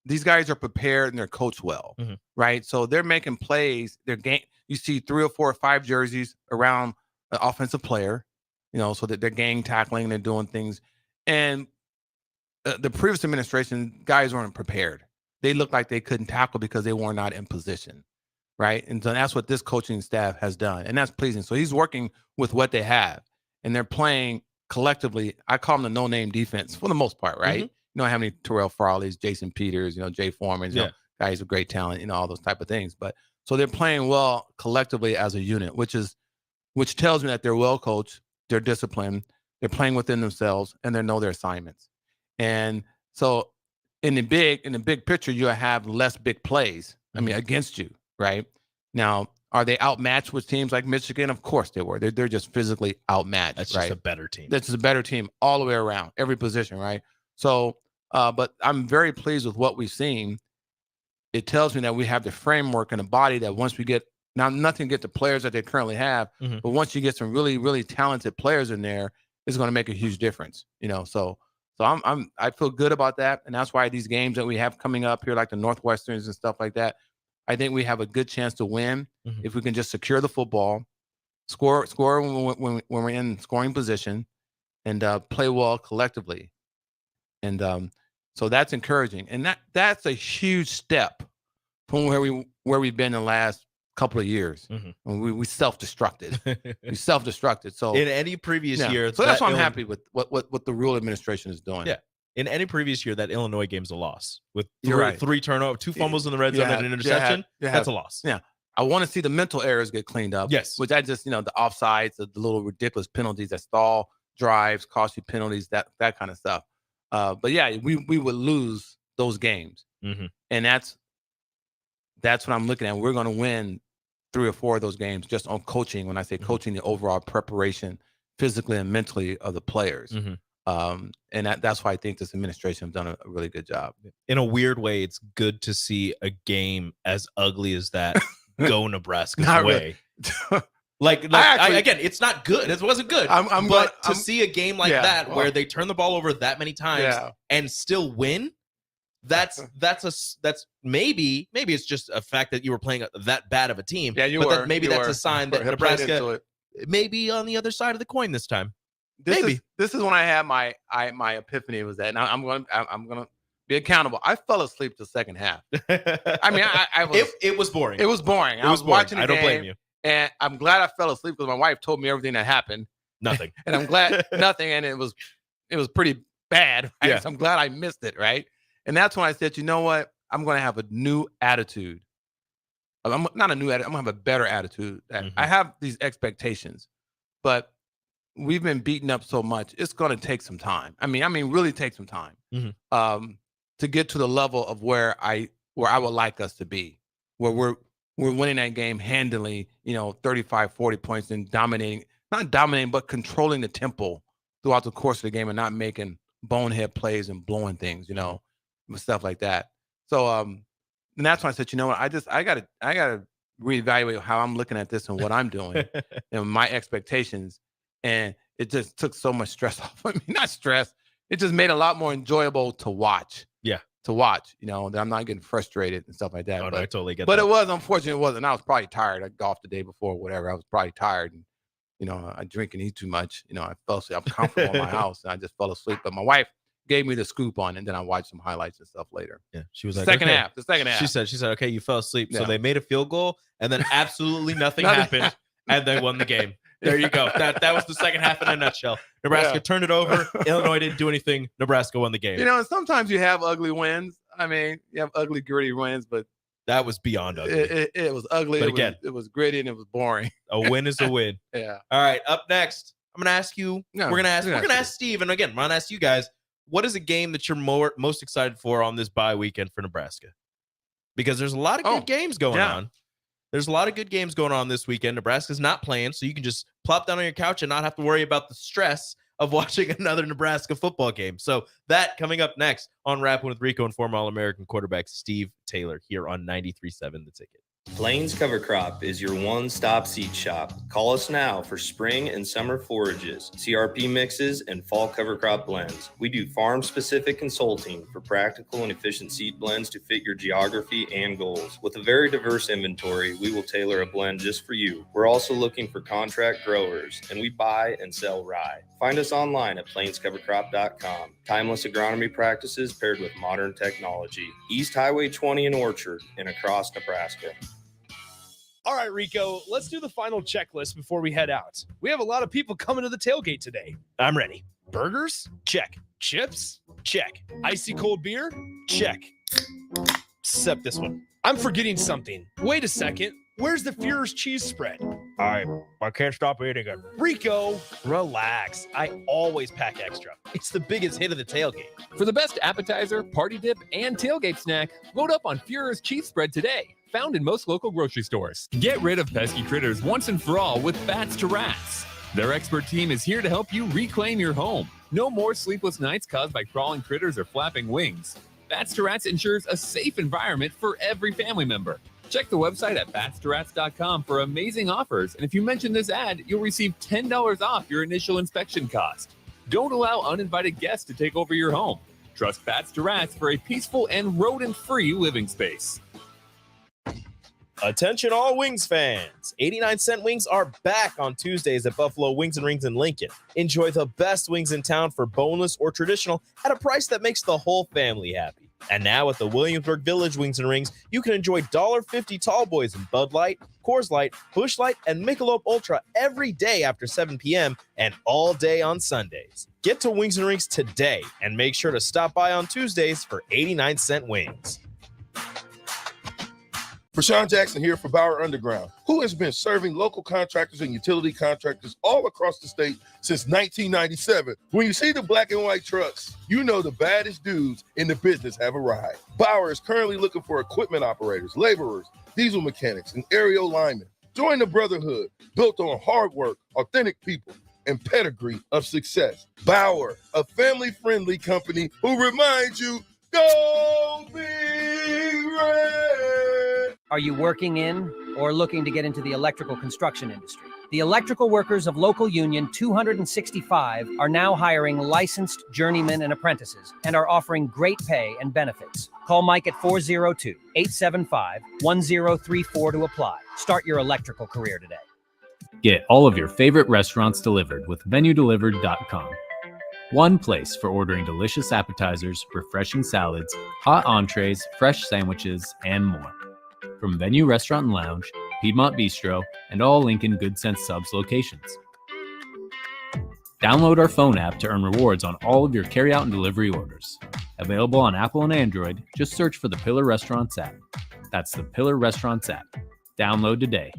These guys are prepared and they're coached well, right? So they're making plays. You see 3 or 4 or 5 jerseys around the offensive player, so that they're gang tackling, they're doing things. And the previous administration, guys weren't prepared. They looked like they couldn't tackle because they were not in position, right? And so that's what this coaching staff has done, and that's pleasing. So he's working with what they have, and they're playing collectively. I call them the no-name defense for the most part, right? You don't have any Terrell Farleys, Jason Peters, Jay Foreman, guys with great talent, all those type of things. But so they're playing well collectively as a unit, which tells me that they're well coached, they're disciplined, they're playing within themselves, and they know their assignments. And so in the big picture, you have less big plays, against you, right? Now, are they outmatched with teams like Michigan? Of course they were. They're just physically outmatched. That's right? just a better team. That's just a better team all the way around, every position, right? So, but I'm very pleased with what we've seen. It tells me that we have the framework and the body that once we get, now nothing to get the players that they currently have, but once you get some really, really talented players in there, it's going to make a huge difference, So I feel good about that, and that's why these games that we have coming up here, like the Northwesterns and stuff like that, I think we have a good chance to win if we can just secure the football, score when we're in scoring position, and play well collectively. And so that's encouraging, and that's a huge step from where we've been in the last couple of years. When we self-destructed. We self-destructed. So in any previous year, so that's why I'm happy with what the Rule administration is doing. Yeah. In any previous year, that Illinois game's a loss with You're three turnovers, 2 fumbles in the red zone and an interception. That's a loss. Yeah. I want to see the mental errors get cleaned up. Yes. Which I just, the offsides, the little ridiculous penalties that stall drives, cost you penalties, that kind of stuff. But yeah, we would lose those games. And that's what I'm looking at. We're going to win 3 or 4 of those games just on coaching. When I say coaching, the overall preparation physically and mentally of the players. And that's why I think this administration has done a really good job. In a weird way, it's good to see a game as ugly as that go Nebraska's way. Really. Again, it's not good. It wasn't good. But to see a game like that where they turn the ball over that many times and still win, that's maybe it's just a fact that you were playing that bad of a team. Yeah, but maybe that's a sign that Nebraska may be on the other side of the coin this time. This is when I had my epiphany was that, and I'm gonna be accountable. I fell asleep the second half. It was boring. It was boring. I was watching the game, I don't blame you. And I'm glad I fell asleep because my wife told me everything that happened. Nothing. And I'm glad nothing. And it was pretty bad. Right? Yeah. So I'm glad I missed it. Right. And that's when I said, you know what? I'm going to have a new attitude. I'm not a new attitude. I'm going to have a better attitude. I have these expectations, but we've been beaten up so much. It's going to take some time. I mean, really take some time to get to the level of where I would like us to be, where we're winning that game handily, 35, 40 points and not dominating, but controlling the tempo throughout the course of the game and not making bonehead plays and blowing things, stuff like that. So, and that's when I said, you know what, I got to reevaluate how I'm looking at this and what I'm doing and my expectations. And it just took so much stress off of me. Not stress. It just made it a lot more enjoyable to watch. Yeah. To watch, that I'm not getting frustrated and stuff like that. Oh, no, I totally get that. But it was, unfortunately, it wasn't. I was probably tired. I golfed the day before, whatever. I was probably tired. And, I drink and eat too much. I fell asleep. I'm comfortable in my house. And I just fell asleep. But my wife gave me the scoop on it, and then I watched some highlights and stuff later. Yeah. She was like, the second half. She said, okay, you fell asleep. Yeah. So they made a field goal, and then absolutely nothing happened, and they won the game. There you go. That was the second half in a nutshell. Nebraska turned it over. Illinois didn't do anything. Nebraska won the game. And sometimes you have ugly wins. I mean, you have ugly, gritty wins, but that was beyond ugly. It was ugly. But it was gritty and it was boring. A win is a win. Yeah. All right. Up next, I'm going to ask you. We're going to ask Steve, and again, I'm going to ask you guys. What is a game that you're most excited for on this bye weekend for Nebraska? Because there's a lot of good games going on. There's a lot of good games going on this weekend. Nebraska's not playing, so you can just plop down on your couch and not have to worry about the stress of watching another Nebraska football game. So that coming up next on Rappin with Rico and former All-American quarterback Steve Taylor here on 93.7 The Ticket. Plains Cover Crop is your one-stop seed shop. Call us now for spring and summer forages, CRP mixes, and fall cover crop blends. We do farm-specific consulting for practical and efficient seed blends to fit your geography and goals. With a very diverse inventory, we will tailor a blend just for you. We're also looking for contract growers, and we buy and sell rye. Find us online at plainscovercrop.com. Timeless agronomy practices paired with modern technology. East Highway 20 in Orchard and across Nebraska. All right, Rico, let's do the final checklist before we head out. We have a lot of people coming to the tailgate today. I'm ready. Burgers? Check. Chips? Check. Icy cold beer? Check. Except this one. I'm forgetting something. Wait a second. Where's the Führer's cheese spread? I can't stop eating it. Rico, Relax. I always pack extra. It's the biggest hit of the tailgate. For the best appetizer, party dip, and tailgate snack, load up on Führer's cheese spread today. Found in most local grocery stores. Get rid of pesky critters once and for all with Bats to Rats. Their expert team is here to help you reclaim your home. No more sleepless nights caused by crawling critters or flapping wings. Bats to Rats ensures a safe environment for every family member. Check the website at batstoRats.com for amazing offers, and if you mention this ad, you'll receive $10 off your initial inspection cost. Don't allow uninvited guests to take over your home. Trust Bats to Rats for a peaceful and rodent-free living space. Attention all wings fans. 89-cent wings are back on Tuesdays at Buffalo Wings and Rings in Lincoln. Enjoy the best wings in town for boneless or traditional at a price that makes the whole family happy. And now at the Williamsburg Village Wings and Rings, you can enjoy $1.50 tall boys in Bud Light, Coors Light, Busch Light, and Michelob Ultra every day after 7 p.m. and all day on Sundays. Get to Wings and Rings today and make sure to stop by on Tuesdays for 89-cent wings. Rashawn Jackson here for Bauer Underground, who has been serving local contractors and utility contractors all across the state since 1997. When you see the black and white trucks, you know the baddest dudes in the business have arrived. Bauer is currently looking for equipment operators, laborers, diesel mechanics, and aerial linemen. Join the brotherhood built on hard work, authentic people, and pedigree of success. Bauer, a family-friendly company who reminds you, go Big Red! Are you working in or looking to get into the electrical construction industry? The electrical workers of local union 265 are now hiring licensed journeymen and apprentices and are offering great pay and benefits. Call Mike at 402-875-1034 to apply. Start your electrical career today. Get all of your favorite restaurants delivered with VenueDelivered.com. One place for ordering delicious appetizers, refreshing salads, hot entrees, fresh sandwiches, and more. From Venue Restaurant and Lounge, Piedmont Bistro, and all Lincoln Good Sense Subs locations. Download our phone app to earn rewards on all of your carryout and delivery orders. Available on Apple and Android, just search for the Pillar Restaurants app. That's the Pillar Restaurants app. Download today.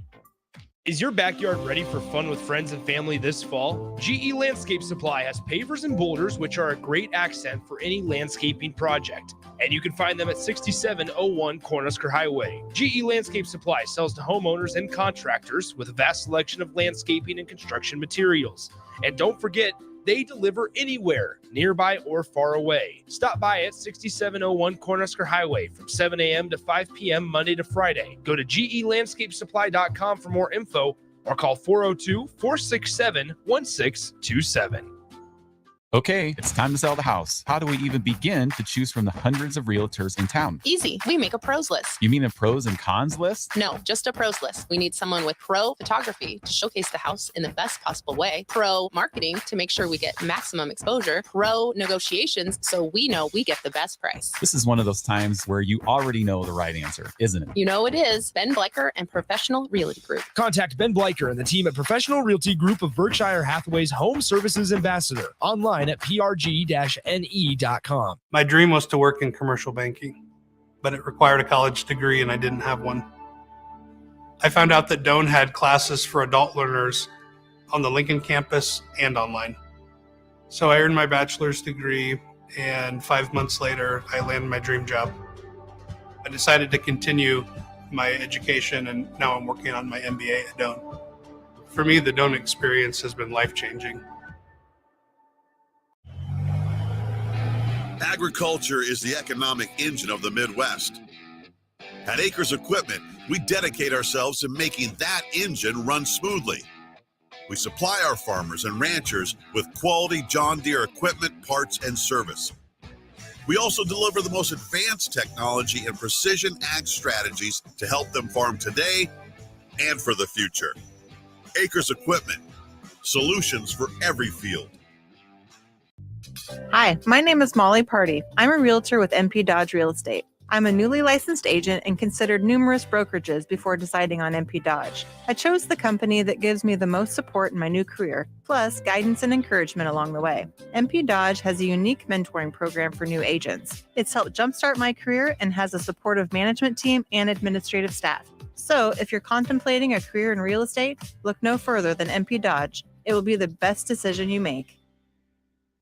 Is your backyard ready for fun with friends and family this fall? GE Landscape Supply has pavers and boulders, which are a great accent for any landscaping project. And you can find them at 6701 Cornhusker Highway. GE Landscape Supply sells to homeowners and contractors with a vast selection of landscaping and construction materials. And don't forget, they deliver anywhere, nearby or far away. Stop by at 6701 Cornhusker Highway from 7 a.m. to 5 p.m. Monday to Friday. Go to gelandscapesupply.com for more info or call 402-467-1627. Okay, it's time to sell the house. How do we even begin to choose from the hundreds of realtors in town? Easy. We make a pros list. You mean a pros and cons list? No, just a pros list. We need someone with pro photography to showcase the house in the best possible way, pro marketing to make sure we get maximum exposure, pro negotiations so we know we get the best price. This is one of those times where you already know the right answer, isn't it? You know it is. Ben Bleicher and Professional Realty Group. Contact Ben Bleicher and the team at Professional Realty Group of Berkshire Hathaway's Home Services Ambassador. Online at prg-ne.com. My dream was to work in commercial banking, but it required a college degree and I didn't have one. I found out that Doane had classes for adult learners on the Lincoln campus and online. So I earned my bachelor's degree, and 5 months later, I landed my dream job. I decided to continue my education, and now I'm working on my MBA at Doane. For me, the Doane experience has been life-changing. Agriculture is the economic engine of the Midwest. At Acres Equipment, we dedicate ourselves to making that engine run smoothly. We supply our farmers and ranchers with quality John Deere equipment, parts, and service. We also deliver the most advanced technology and precision ag strategies to help them farm today and for the future. Acres Equipment, solutions for every field. Hi, my name is Molly Party. I'm a realtor with MP Dodge Real Estate. I'm a newly licensed agent and considered numerous brokerages before deciding on MP Dodge. I chose the company that gives me the most support in my new career, plus guidance and encouragement along the way. MP Dodge has a unique mentoring program for new agents. It's helped jumpstart my career and has a supportive management team and administrative staff. So if you're contemplating a career in real estate, look no further than MP Dodge. It will be the best decision you make.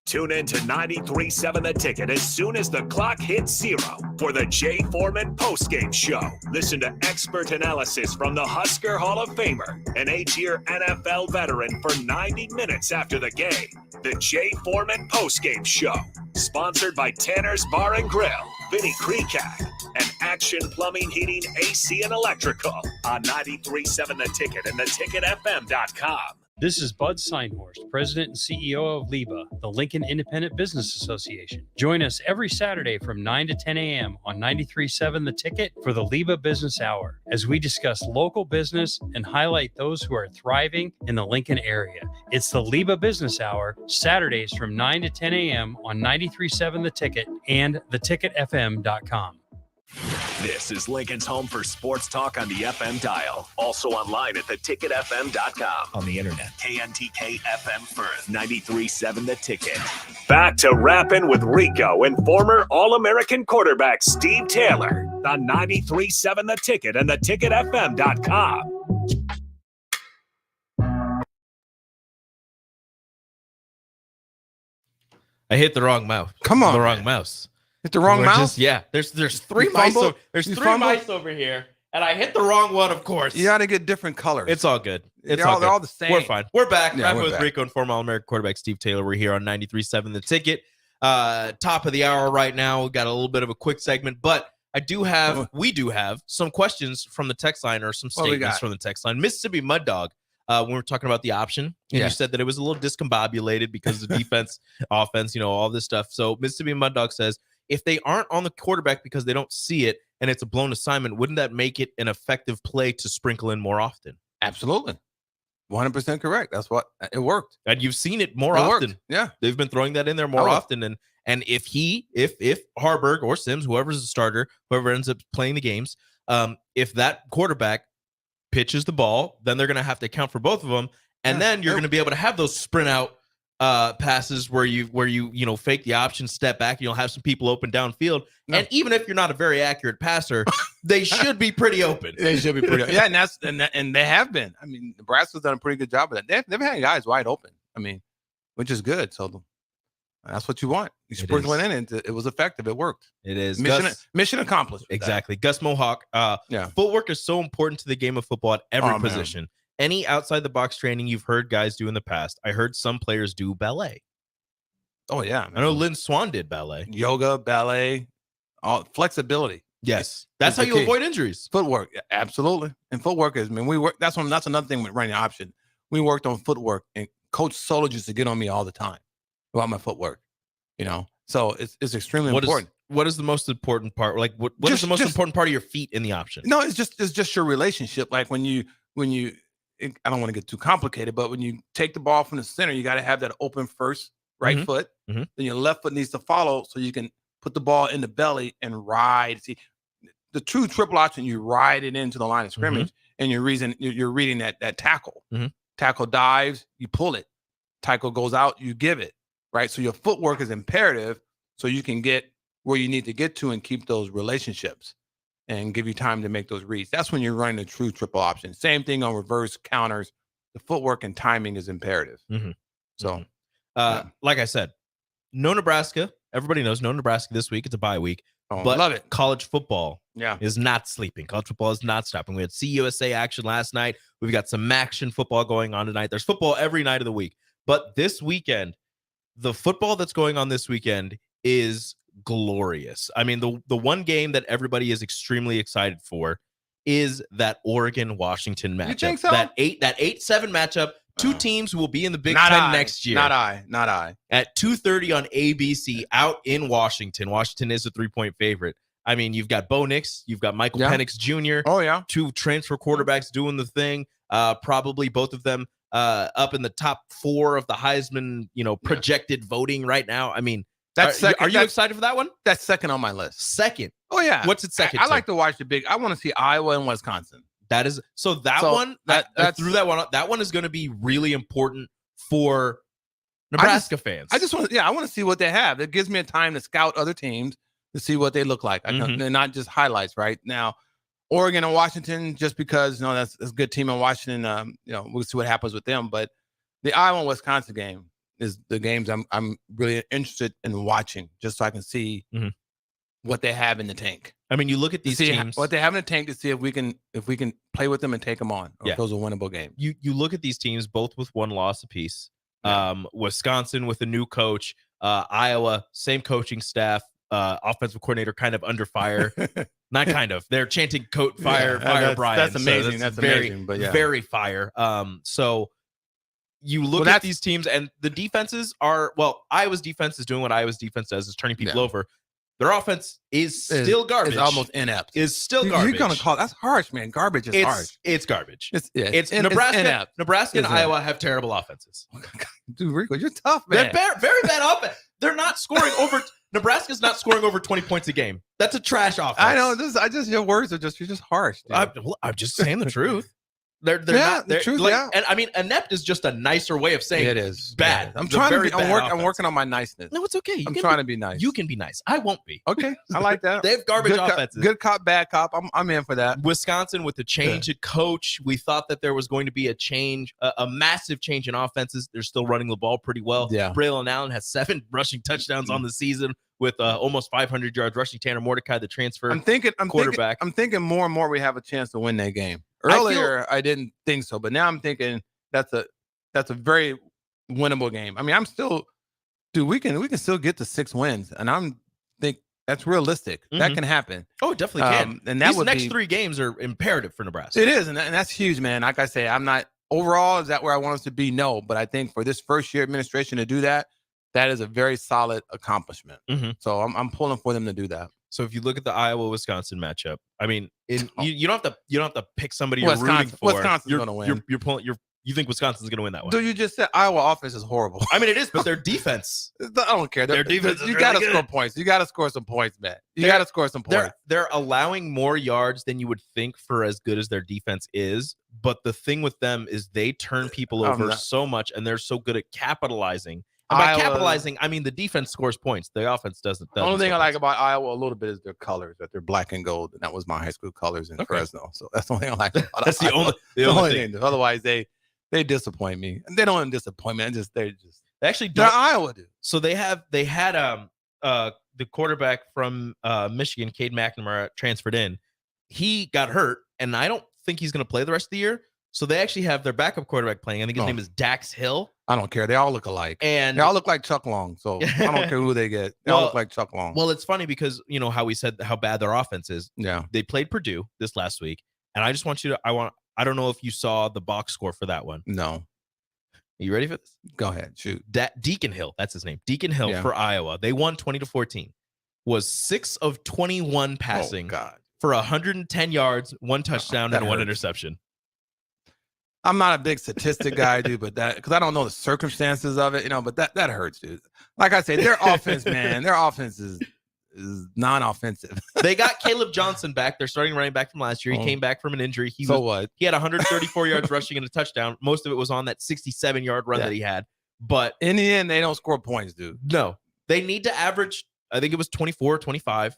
Tune in to 93.7 The Ticket as soon as the clock hits 0 for the Jay Foreman postgame show. Listen to expert analysis from the Husker Hall of Famer, an 8-year NFL veteran for 90 minutes after the game. The Jay Foreman postgame show, sponsored by Tanner's Bar and Grill, Vinny Kreekak, and Action Plumbing, Heating, AC, and Electrical on 93.7 The Ticket and theticketfm.com. This is Bud Seinhorst, President and CEO of LIBA, the Lincoln Independent Business Association. Join us every Saturday from 9 to 10 a.m. on 93.7 The Ticket for the LIBA Business Hour, as we discuss local business and highlight those who are thriving in the Lincoln area. It's the LIBA Business Hour, Saturdays from 9 to 10 a.m. on 93.7 The Ticket and theticketfm.com. This is Lincoln's home for sports talk on the FM dial. Also online at theticketfm.com. On the internet. KNTK FM Firth, 93.7 The Ticket. Back to Rappin with Rico and former All-American quarterback Steve Taylor on 93.7 The Ticket and theticketfm.com. I hit the wrong mouse. Come on, the wrong man. mouse. Hit the wrong We're mouse? Yeah, there's three You mice. fumbled? There's You three fumbled? mice over here, and I hit the wrong one. Of course, You got to get different colors. it's all good. It's They're all good. the same. We're fine. We're back. Yeah, Rapping we're with back. Rico and former All-American quarterback Steve Taylor. We're here on 93.7 The Ticket. Top of the hour right now. We got a little bit of a quick segment, but we do have some questions from the text line, or some What we statements got? from the text line. Mississippi Mud Dog. When we were talking about the option, and you Yes. said that it was a little discombobulated because of the defense, offense, all this stuff. So Mississippi Mud Dog says, if they aren't on the quarterback because they don't see it and it's a blown assignment, wouldn't that make it an effective play to sprinkle in more often? Absolutely. 100% correct. That's what it worked. And you've seen it more It often. worked. Yeah. They've been throwing that in there more Oh. often. And if Harburg or Sims, whoever's the starter, whoever ends up playing the games, if that quarterback pitches the ball, then they're going to have to account for both of them. And then you're going to be able to have those sprint out passes where you fake the option, step back, and you'll have some people open downfield. And even if you're not a very accurate passer, they should be pretty open. They should be pretty. Yeah, and they have been. I mean, Nebraska's done a pretty good job of that. They've had guys wide open. I mean, which is good. So that's what you want. You sprinkle it in, and it was effective. It worked. It is. Mission accomplished. Exactly. Gus Mohawk. Footwork is so important to the game of football at every position. Any outside the box training you've heard guys do in the past. I heard some players do ballet. Oh yeah, I know Lynn Swan did ballet, yoga, ballet, all flexibility. Yes, that's how you avoid injuries. Footwork, absolutely. And footwork is. I mean, we work. That's another thing with running option. We worked on footwork, and Coach Solich used to get on me all the time about my footwork. So it's extremely important. What is the most important part? Like what is the most important part of your feet in the option? No, it's just your relationship. Like when you I don't want to get too complicated, but when you take the ball from the center, you got to have that open first right foot. Then your left foot needs to follow so you can put the ball in the belly and ride. See, the true triple option, you ride it into the line of scrimmage, and you're reading that tackle. Tackle dives, you pull it. Tackle goes out, you give it. Right. So your footwork is imperative so you can get where you need to get to and keep those relationships and give you time to make those reads. That's when you're running a true triple option. Same thing on reverse counters. The footwork and timing is imperative. So, like I said, no Nebraska. Everybody knows no Nebraska this week. It's a bye week. But love it. College football Yeah. is not sleeping. College football is not stopping. We had CUSA action last night. We've got some action football going on tonight. There's football every night of the week. But this weekend, the football that's going on this weekend is glorious. I mean, the one game that everybody is extremely excited for is that Oregon-Washington matchup. You think so? That 8-7 matchup. Two teams who will be in the Big Not Ten I. next year. Not I. At 2:30 on ABC out in Washington. Washington is a 3-point favorite. I mean, you've got Bo Nix, you've got Michael Penix Jr. Oh, yeah. Two transfer quarterbacks doing the thing. Probably both of them up in the top 4 of the Heisman, projected voting right now. I mean, are you excited for that one? That's second on my list. Second. Oh, yeah. What's it second I to? like to watch I want to see Iowa and Wisconsin. That is one. I threw that one up. That one is going to be really important for Nebraska fans. I just want to, I want to see what they have. It gives me a time to scout other teams to see what they look like. They're not just highlights right now. Oregon and Washington, just because that's a good team in Washington. We'll see what happens with them. But the Iowa and Wisconsin game is the games I'm really interested in watching, just so I can see what they have in the tank. I mean, you look at these teams, what they have in the tank, to see if we can play with them and take them on. Or if those are winnable games. You look at these teams, both with one loss apiece. Wisconsin with a new coach, Iowa, same coaching staff, offensive coordinator kind of under fire. Not kind of. They're chanting fire Brian. That's amazing. So that's very, amazing. But very fire. So you look at these teams, and the defenses are, Iowa's defense is doing what Iowa's defense does, is turning people over. Their offense is still garbage. It's almost inept. Is still garbage. You're gonna call that's harsh, man. Garbage is harsh. It's garbage. It's Nebraska. inept. Nebraska and Iowa have terrible offenses. Dude, Rico, you're tough, man. They're very bad offense. They're not scoring over. Nebraska's not scoring over 20 points a game. That's a trash offense. I know. Your words are you're just harsh. I'm just saying the truth. They're not the truth. And I mean, inept is just a nicer way of saying it is bad. I'm trying to be. I'm working on my niceness. No, it's okay. I'm trying to be nice. You can be nice. I won't be. Okay, I like that. They have garbage offenses. Good cop, bad cop. I'm in for that. Wisconsin with the change at coach. We thought that there was going to be a change, a massive change in offenses. They're still running the ball pretty well. Yeah. Braylon Allen has 7 rushing touchdowns on the season with almost 500 yards rushing. Tanner Mordecai, the transfer quarterback. I'm thinking more and more we have a chance to win that game. Earlier, I didn't think so, but now I'm thinking that's a very winnable game. I mean, we can still get to 6 wins, and I'm think that's realistic. That can happen. Oh, it definitely can. And these next 3 games are imperative for Nebraska. It is, and that's huge, man. Like I say, I'm not overall. Is that where I want us to be? No, but I think for this first year administration to do that, that is a very solid accomplishment. So I'm pulling for them to do that. So if you look at the Iowa-Wisconsin matchup, I mean, you don't have to pick somebody you're rooting for. Wisconsin's going to win. You think Wisconsin's going to win that one? Dude, you just said Iowa offense is horrible. I mean, it is, but their defense. I don't care. Their defense. You got to score points. You got to score some points, man. You got to score some points. They're allowing more yards than you would think for as good as their defense is. But the thing with them is they turn people over so much, and they're so good at capitalizing. And by capitalizing, I mean the defense scores points. The offense doesn't. The only thing I like about Iowa a little bit is their colors, that they're black and gold, and that was my high school colors in Fresno. So that's the only thing I like about That's Iowa. the only thing. Otherwise, they disappoint me. And they don't disappoint me. They actually they're Iowa, dude. So they had the quarterback from Michigan, Cade McNamara, transferred in. He got hurt, and I don't think he's going to play the rest of the year. So they actually have their backup quarterback playing. I think his name is Dax Hill. I don't care. They all look alike. And they all look like Chuck Long. So I don't care who they get. They all look like Chuck Long. Well, it's funny because you know how we said how bad their offense is. Yeah. They played Purdue this last week. And I just want you to I don't know if you saw the box score for that one. No. Are you ready for this? Go ahead. Shoot. Deacon Hill, that's his name. Deacon Hill for Iowa. They won 20-14. Was 6 of 21 passing for 110 yards, 1 touchdown, and 1 interception. I'm not a big statistic guy, dude, but that because I don't know the circumstances of it, but that hurts, dude. Like I say, their offense, man, their offense is non-offensive. They got Caleb Johnson back. They're starting running back from last year. He came back from an injury. He had 134 yards rushing and a touchdown. Most of it was on that 67-yard run that he had. But in the end, they don't score points, dude. No, they need to average. I think it was 24, 25.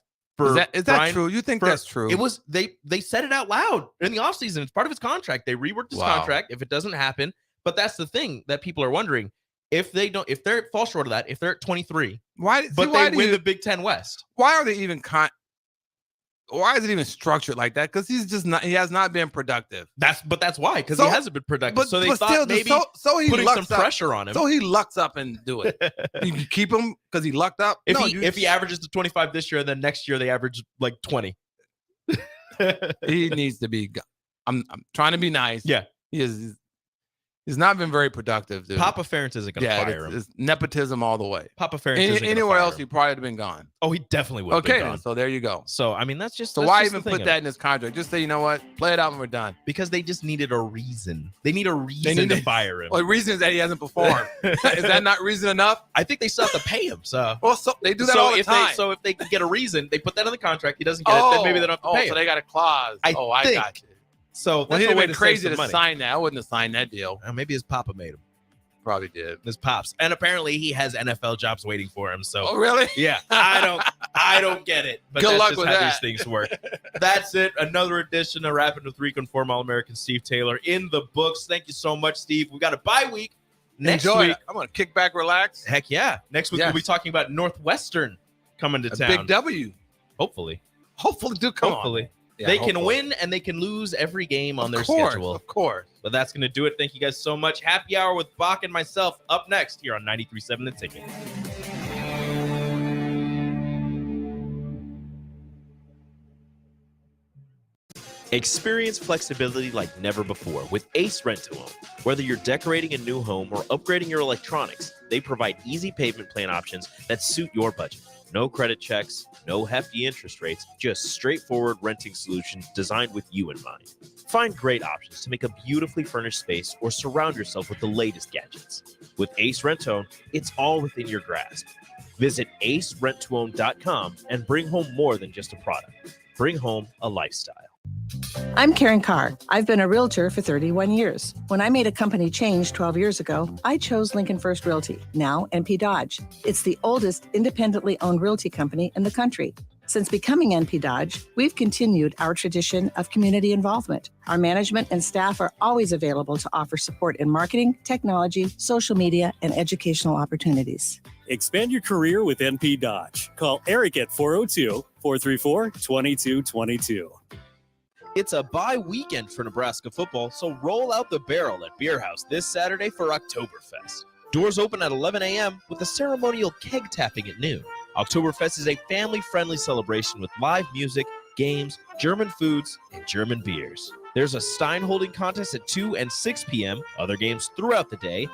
Is that true? You think that's true? It was. They said it out loud in the offseason. It's part of his contract. They reworked his contract. If it doesn't happen, but that's the thing that people are wondering. If they fall short of that, if they're at 23, why they win the Big Ten West? Why are they even why is it even structured like that? Because he's just not. He has not been productive. That's why, because he hasn't been productive. So they thought still, maybe so he putting some lucks up. pressure on him. So he lucks up and do it. You can keep him because he lucked up. If he averages to 25 this year, and then next year they average like 20. He needs to be. I'm trying to be nice. Yeah, he's not been very productive, dude. Papa Ferentz isn't going to fire him. It's nepotism all the way. Papa Ferentz isn't anywhere else, he probably would have been gone. Oh, he definitely would have been gone. So there you go. So I mean, that's just. So why even put that in his contract? Just say, you know what, play it out and we're done. Because they just needed a reason. They need a reason to fire him. Well, the reason is that he hasn't performed. Is that not reason enough? I think they still have to pay him. So they do that all the time. So if they can get a reason, they put that in the contract. He doesn't get it, then maybe they don't have to pay him. So they got a clause. I got you. So well, he'd have been crazy to money. sign that. I wouldn't have signed that deal. Maybe his papa made him. Probably did. His pops, and apparently he has NFL jobs waiting for him. So, oh really? Yeah, I don't get it. But Good that's luck just with how that. these things work. That's it. Another edition of Rappin' with Rico and former All-American Steve Taylor in the books. Thank you so much, Steve. We got a bye week next Enjoy week. it. I'm gonna kick back, relax. Heck yeah! Next week we'll be talking about Northwestern coming to town. Big W. Hopefully, do come hopefully. on. Yeah, they can win and they can lose every game on their schedule. Of course. But that's going to do it. Thank you guys so much. Happy Hour with Bach and myself up next here on 93.7 The Ticket. Experience flexibility like never before with Ace Rent-to-Own. Whether you're decorating a new home or upgrading your electronics, they provide easy payment plan options that suit your budget. No credit checks, no hefty interest rates, just straightforward renting solutions designed with you in mind. Find great options to make a beautifully furnished space or surround yourself with the latest gadgets. With Ace Rent-to-Own, it's all within your grasp. Visit acerentoown.com and bring home more than just a product. Bring home a lifestyle. I'm Karen Carr. I've been a realtor for 31 years. When I made a company change 12 years ago, I chose Lincoln First Realty, now NP Dodge. It's the oldest independently owned realty company in the country. Since becoming NP Dodge, we've continued our tradition of community involvement. Our management and staff are always available to offer support in marketing, technology, social media, and educational opportunities. Expand your career with NP Dodge. Call Eric at 402-434-2222. It's a bye weekend for Nebraska football, so roll out the barrel at Beer House this Saturday for Oktoberfest. Doors open at 11 a.m. with a ceremonial keg tapping at noon. Oktoberfest is a family-friendly celebration with live music, games, German foods, and German beers. There's a Stein holding contest at 2 and 6 p.m., other games throughout the day,